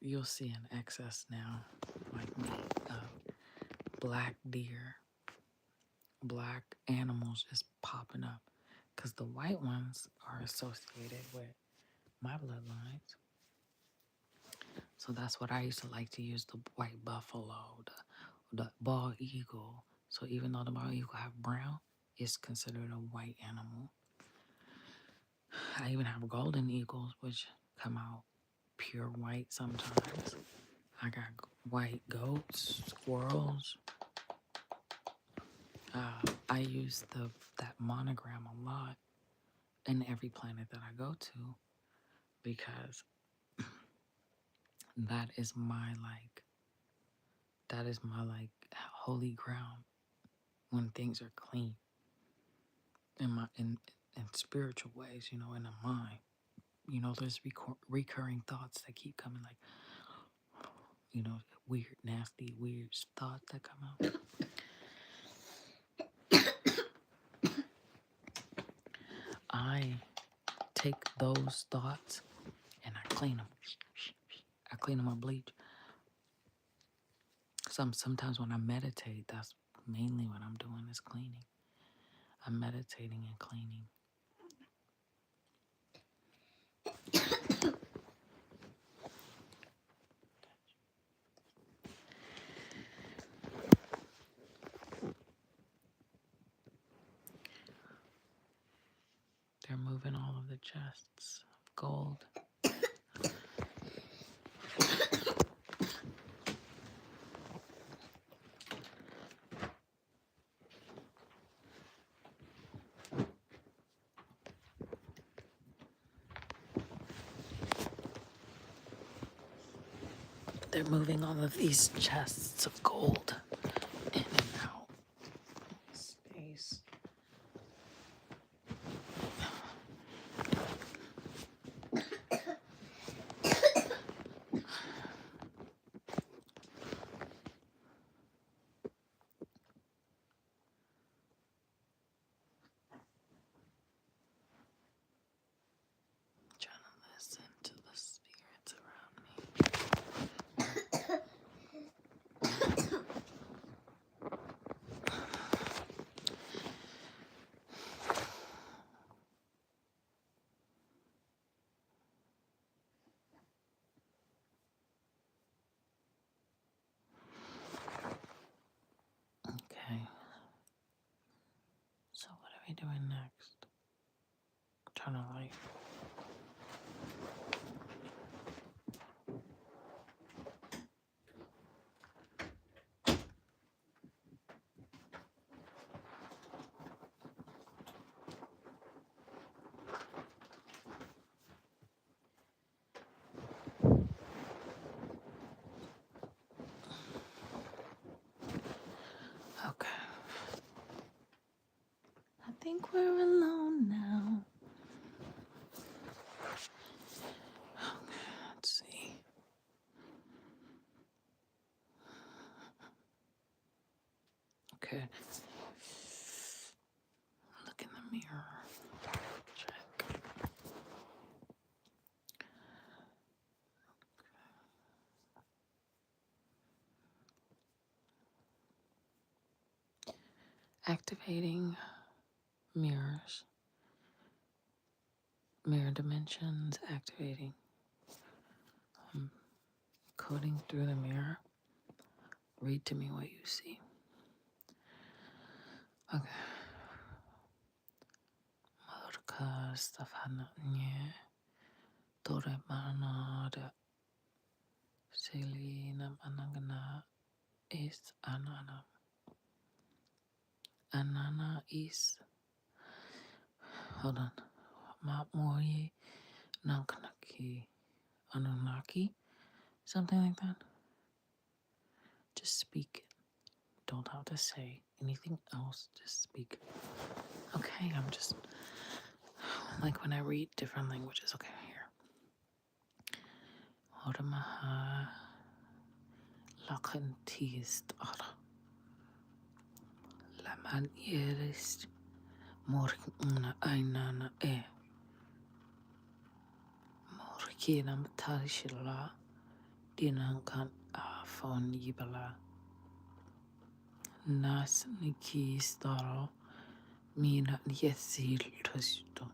A: You'll see an excess now, like me, of black deer, black animals just popping up. Because the white ones are associated with my bloodlines. So that's what I used to like to use, the white buffalo, the bald eagle. So even though the bald eagle have brown, it's considered a white animal. I even have golden eagles, which come out pure white sometimes. I got white goats, squirrels. I use that monogram a lot in every planet that I go to because that is my holy ground when things are clean in spiritual ways, in the mind. There's recurring thoughts that keep coming, like, weird, nasty, weird thoughts that come out. I take those thoughts and I clean them. I clean them with bleach. Sometimes when I meditate, that's mainly what I'm doing is cleaning. I'm meditating and cleaning. They're moving all of the chests of gold. They're moving all of these chests of gold in and out. Space. Trying to listen to the spirits around me. Okay. So what are we doing next? Turn on light. Okay. I think we're alone now. Okay, let's see. Okay. Look in the mirror. Check. Activating mirrors. Mirror dimensions activating. Coding through the mirror. Read to me what you see. Okay. Marka Stefananie Tore Manada Selina Manangana is Anana. Anana is. Hold on. Mapmoye Nankanaki Anunnaki. Something like that. Just speak it. Don't have to say anything else. Just speak it. Okay, I'm just like when I read different languages. Okay, here. Oramaha Lakantist Ara Laman Yeris Morkuna Ainana Morkinam Tarishila Dinankan Afon Yibala Nas Niki Staro Mina Yesil Tusto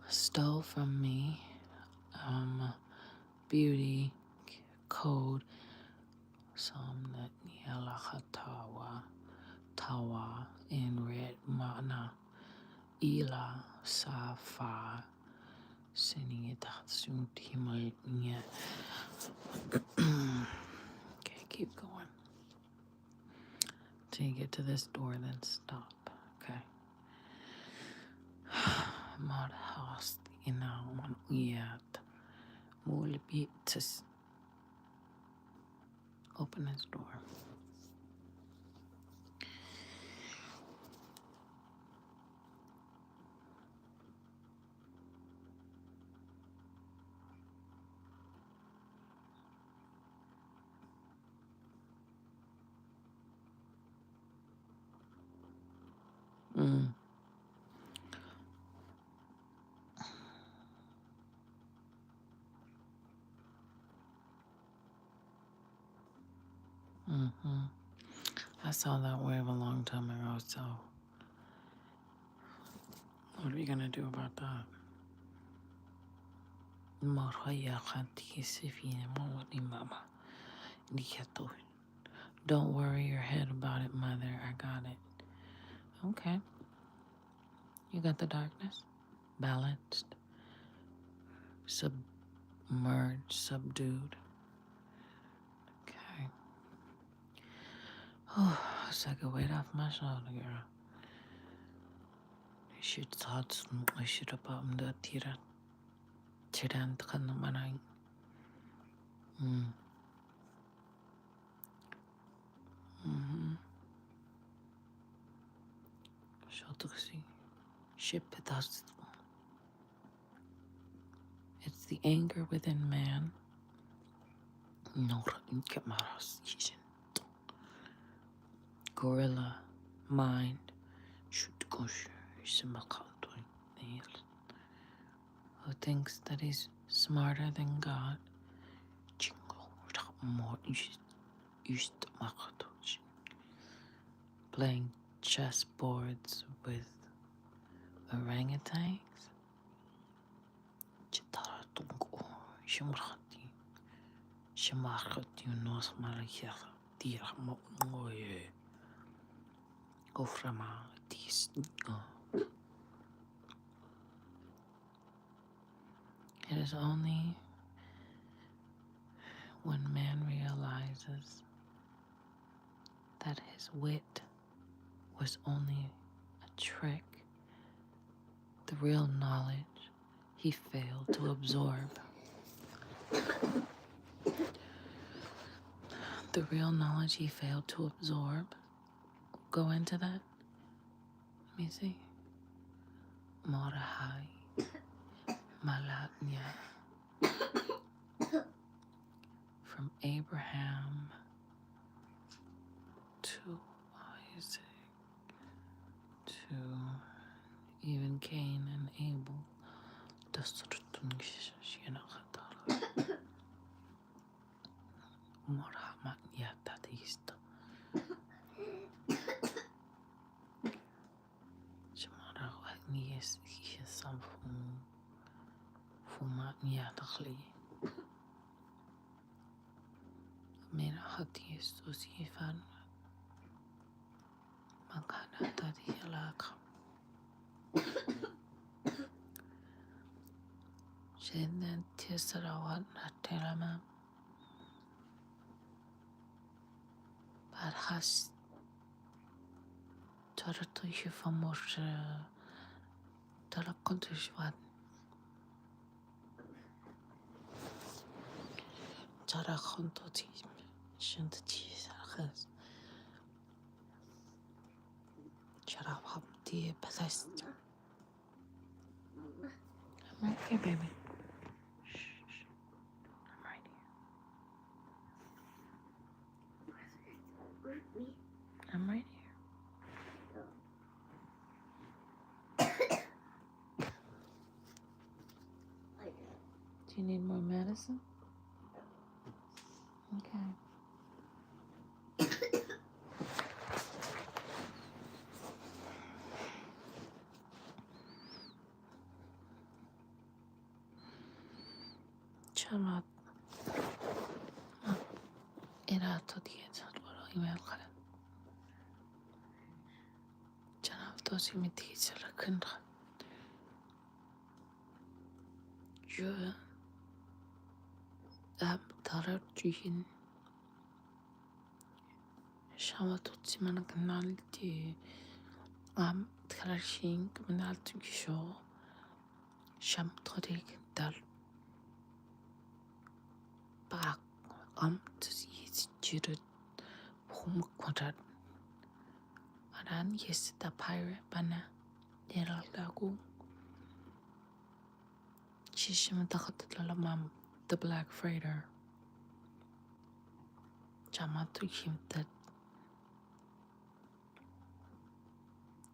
A: stole from me beauty code Somnat Nialakatawa Tawa in red mana Ila Safa sending it soon Timaya. Okay, keep going. Till you get to this door, then stop. Okay. Mod house inaman uyat. Mulbitus. Open this door. I saw that wave a long time ago, so what are we gonna do about that? Don't worry your head about it, mother. I got it. Okay. You got the darkness? Balanced, submerged, subdued. Okay. Oh, it's like a weight off my shoulder, girl. I should thought I should have put the tira. Tiran tkanamarai. Shotoksi. Ship it us. It's the anger within man. Gorilla mind should go who thinks that he's smarter than God. Playing chessboards with orangutans. It is only when man realizes that his wit was only a trick, the real knowledge he failed to absorb. The real knowledge he failed to absorb. Go into that. Let me see. Morahai Malatnya. From Abraham to Isaac to even Cain and Abel. Mera hati sosifan makana tadi alaka. Jenden tisarawat naterama. Barhas taratu famor talakontushvat. Tarakontoti shantati sarkhas. Charabhamti pathast. I'm right here, baby. Shh. I'm right medicine? Okay. چرا إلى تضييع والإيميل خلل جناب توصي متي سلكن جو أب ترى جين شama توصي من كنالتي تكرشين كمنالتي كشو شام طريق دال باق تسيس جرد بوم كونتر أران يستا باير بنا يرالداغو شيشم تخطط للمام the black freighter جامعتو يمتد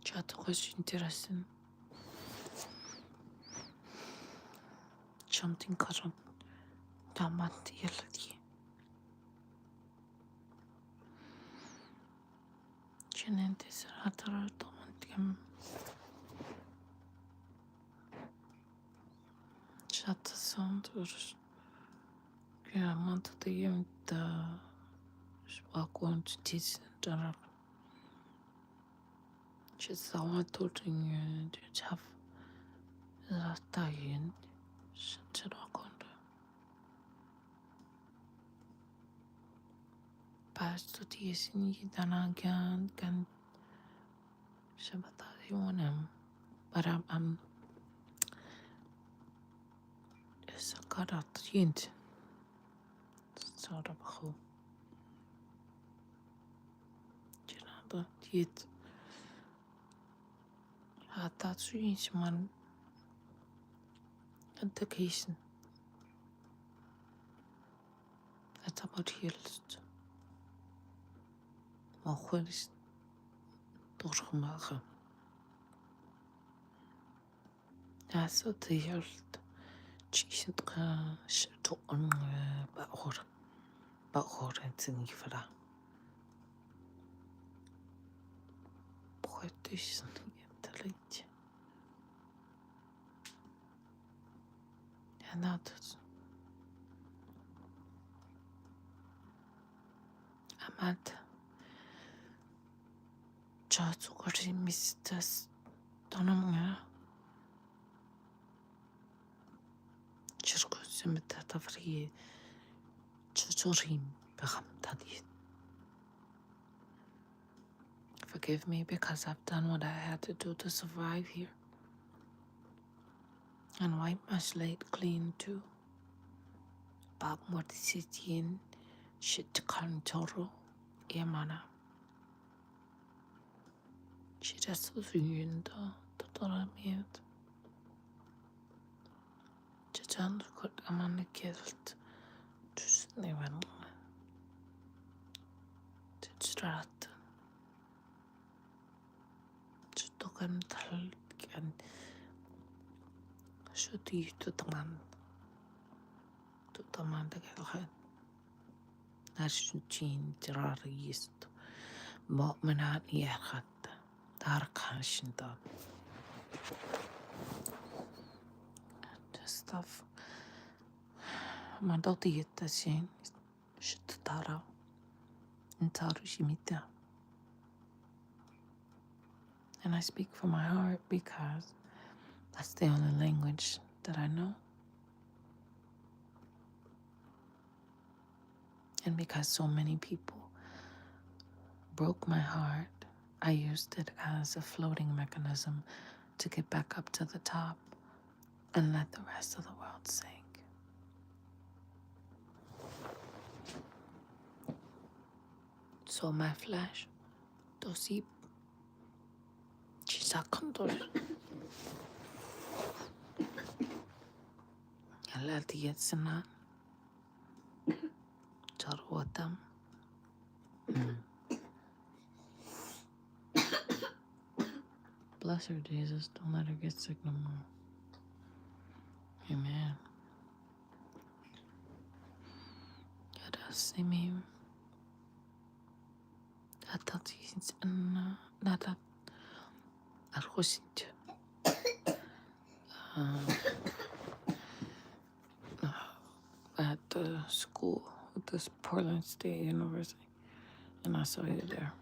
A: جاتو خوش انترسن something كارن جامعت يلدي جنين تسرع ترى طمان تيم جات ساندرش جامعت تيم تا شباقون تيس جرب شزاواتو جنين جاف راتاين شجراكون Pasto tiesin yidanagan kan shabatayonam param sakarat yint sarabahu jinada yit hatatsu yinchman education that's about healed Machwelis doorgemaakt. Ja, zo te heelt. Chishit ka shito on baor en tinifra. Poetisch intelligent. Ja, dat. Amat. Chatsu kari mistas donamga. Chirkus metafri. Chuchurim beham tadit. Forgive me because I've done what I had to do to survive here. And wipe my slate clean too. Bab mortisitin shit kantoro emana. Shit yunda totora med. Chitan kort amane kelt. Just neven. Titstrat. Chitokan talkan. Shuti tutaman. Tutaman de gelgen. Nashutin terrorist. Wat men had niet gehad. Daar kan je dan. De staf. Maar dat is het zien. Shit daar. En daar is je niet. And I speak from my heart because that's the only language that I know. And because so many people broke my heart, I used it as a floating mechanism to get back up to the top and let the rest of the world sink. So my flesh, dosi chisakondor, alatiyetsana, charwatam. Bless her, Jesus. Don't let her get sick no more. Amen. سميم لا تطيز أن لا أرخصت at the school at this Portland State University, and I saw you there.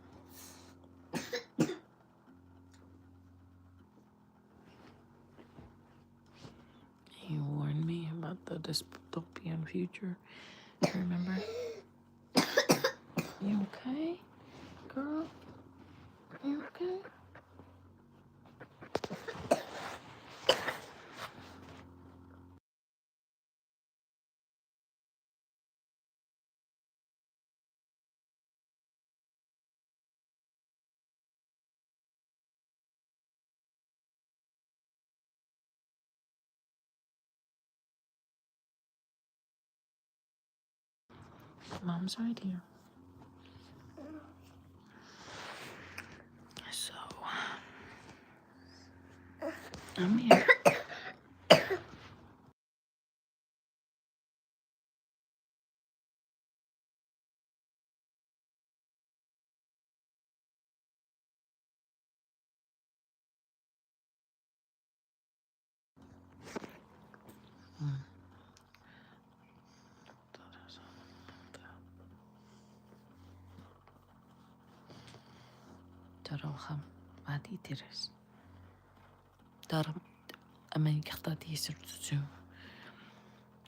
A: You warned me about the dystopian future. Remember? You okay, girl? You okay? Mom's right here. So, I'm here. تروخم عادي ترس دارم أماني كختاتي سرتسو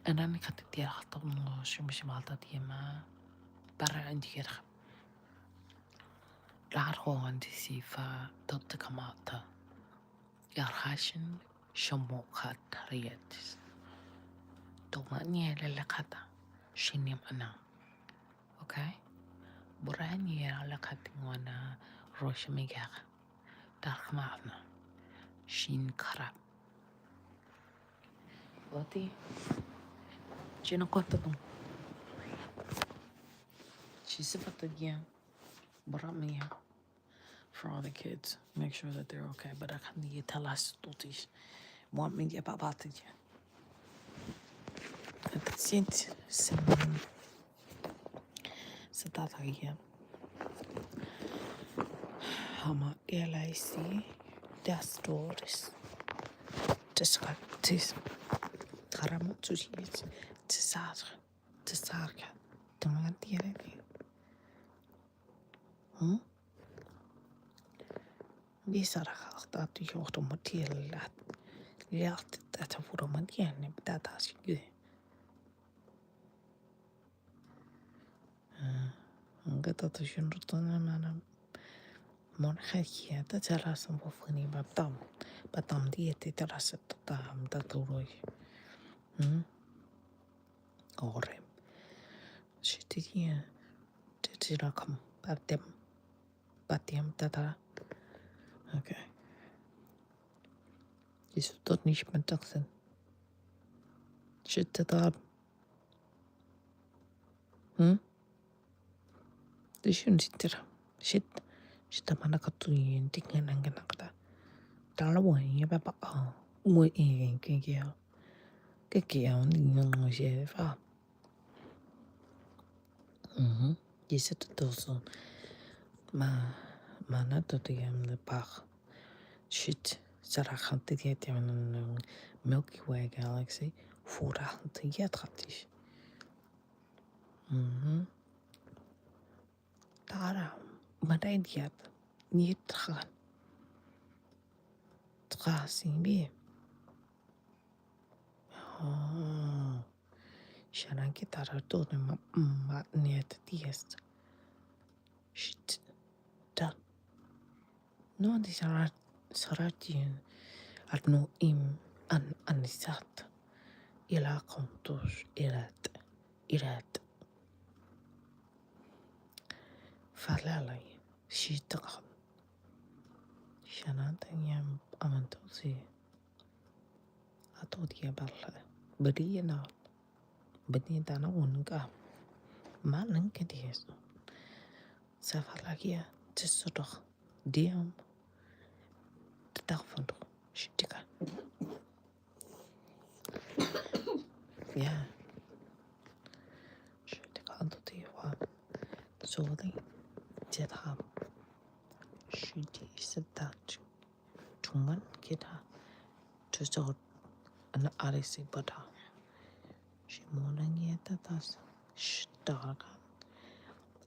A: أنا مي كختاتي خطب نوش مش مالتاتي ما برا عندي كرخ لعرخو عندي سيفا ضد كماتا يارخاشن شمو خات رياتس دومانيا للقطع شنيم أنا أوكي برانيا لقطع وانا روش ميجاخ دارخ معنا شين كراب Lati, Gina Kotadum. She's about to get brought me for all the kids. Make sure that they're okay. But I can't tell us totis. Want me to get about it. It's that again. Hama LIC their stories. This Karama to it. Tisarka. Don't let the Visar att du gjort dem till att lärt att få dem att igen på detta skyd. Gata to shunrutona mana mon khaki ta tala som på funi batam diete tala set tam ta turoi. Ore. Shitiya tira kam batem tata. Okay. Ist dort nicht mehr da sind. Shit da. Det syns inte det. Shit mana katuin tingnan ang ganakta. Dalawa niya ba uwe kaya ninyo ng siya. Isa to so mana to tiyam the pach. Shit sarakhan tiyam ng Milky Way galaxy. Furahan tiyatatish. Tara maday diyat ni tran trasin bi sharan ki tara to ma net diest shit da no di saratin at no im anisat ila kontos irat falalay shitaq shanan tanyam amantosi atodi balla bedina bedina unka malan kedies safalagia tsudoch diam tafond shitika yeah shitika antoti
B: Sorry, Jedham, Shudi Sadat, Tuman Kita, Tusod, an Arisi Buddha, Shimonangietatas, Shtaga,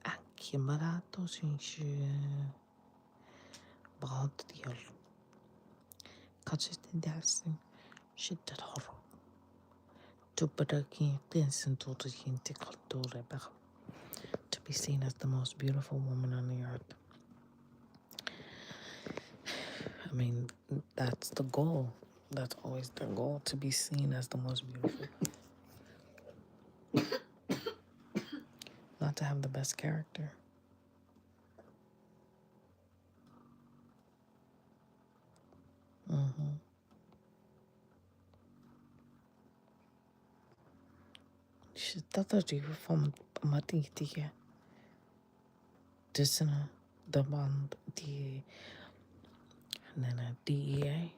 B: Akimarato since Bald Deal, consistent dancing, shit that horror. To Badaki, dancing to the Hintikal to be seen as the most beautiful woman on the earth. I mean, that's the goal. That's always the goal, to be seen as the most beautiful. Not to have the best character. She thought you from Matiti. Disna, the band, Nana, DEA,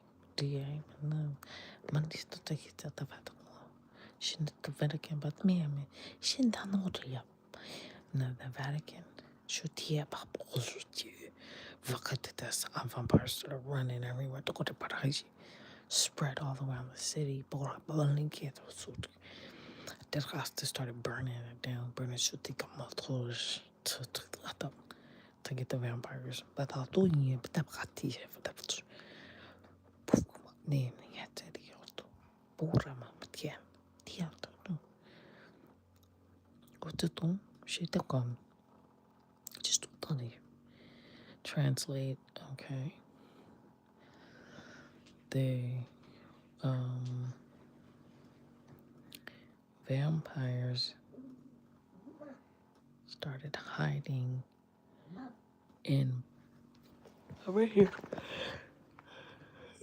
B: no, Mandis to take it at the Vatican. She did the Vatican, but me, she didn't know the the Vatican. Should hear about also you. Vakatitas and vampires that are running everywhere to go to Paraji. Spread all around the city. The rest started burning it down, burning Shutika to get the vampires. But I'll do you, but the Bati for the name yet. Borama, but yeah, Tiato. Go to Tom, she took on. Just to translate, okay. They, vampires started hiding in over here.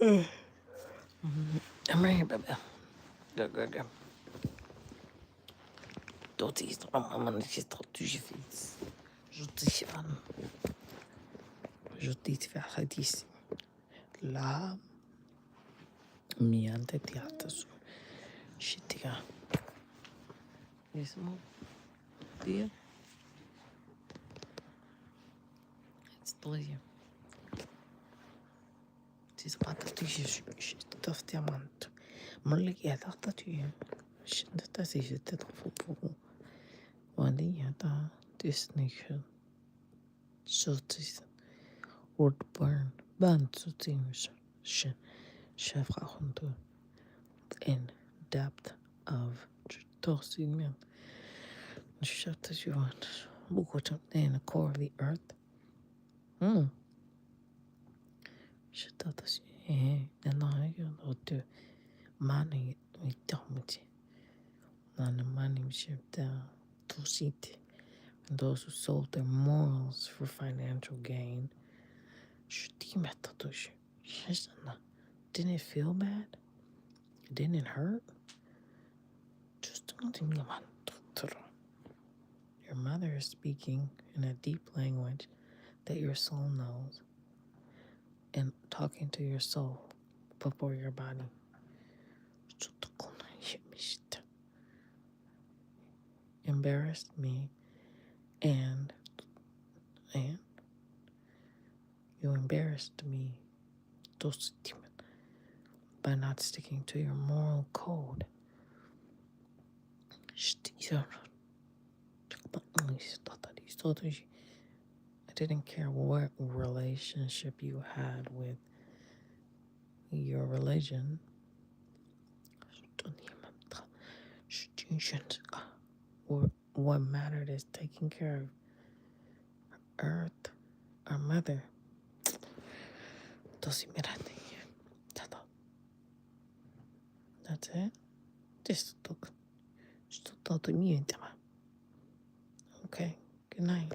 B: I'm right here, baby. Good. Don't eat I'm gonna just talk to your face. Je dis faire d'ici. Là, miante teatro. Shittiga. Ismo. Dia. It's delicious. It's about to stuff diamant. Mullig äta ty. Shit, das ist det för Vanilla destination. Sotis. Woodburn. Bandsutinus. Chefrahundu. In depth of Tosignan. Shut as you want. What up in the core of the earth? Shut up as you. And I go to money with Domity. And the money shipped down to city. And those who sold their morals for financial gain. Didn't it feel bad? Didn't it hurt? Just your mother is speaking in a deep language that your soul knows and talking to your soul before your body. Embarrassed me and you embarrassed me by not sticking to your moral code. I didn't care what relationship you had with your religion. What mattered is taking care of Earth, our mother. That's it. Just talk to me. Okay, good night.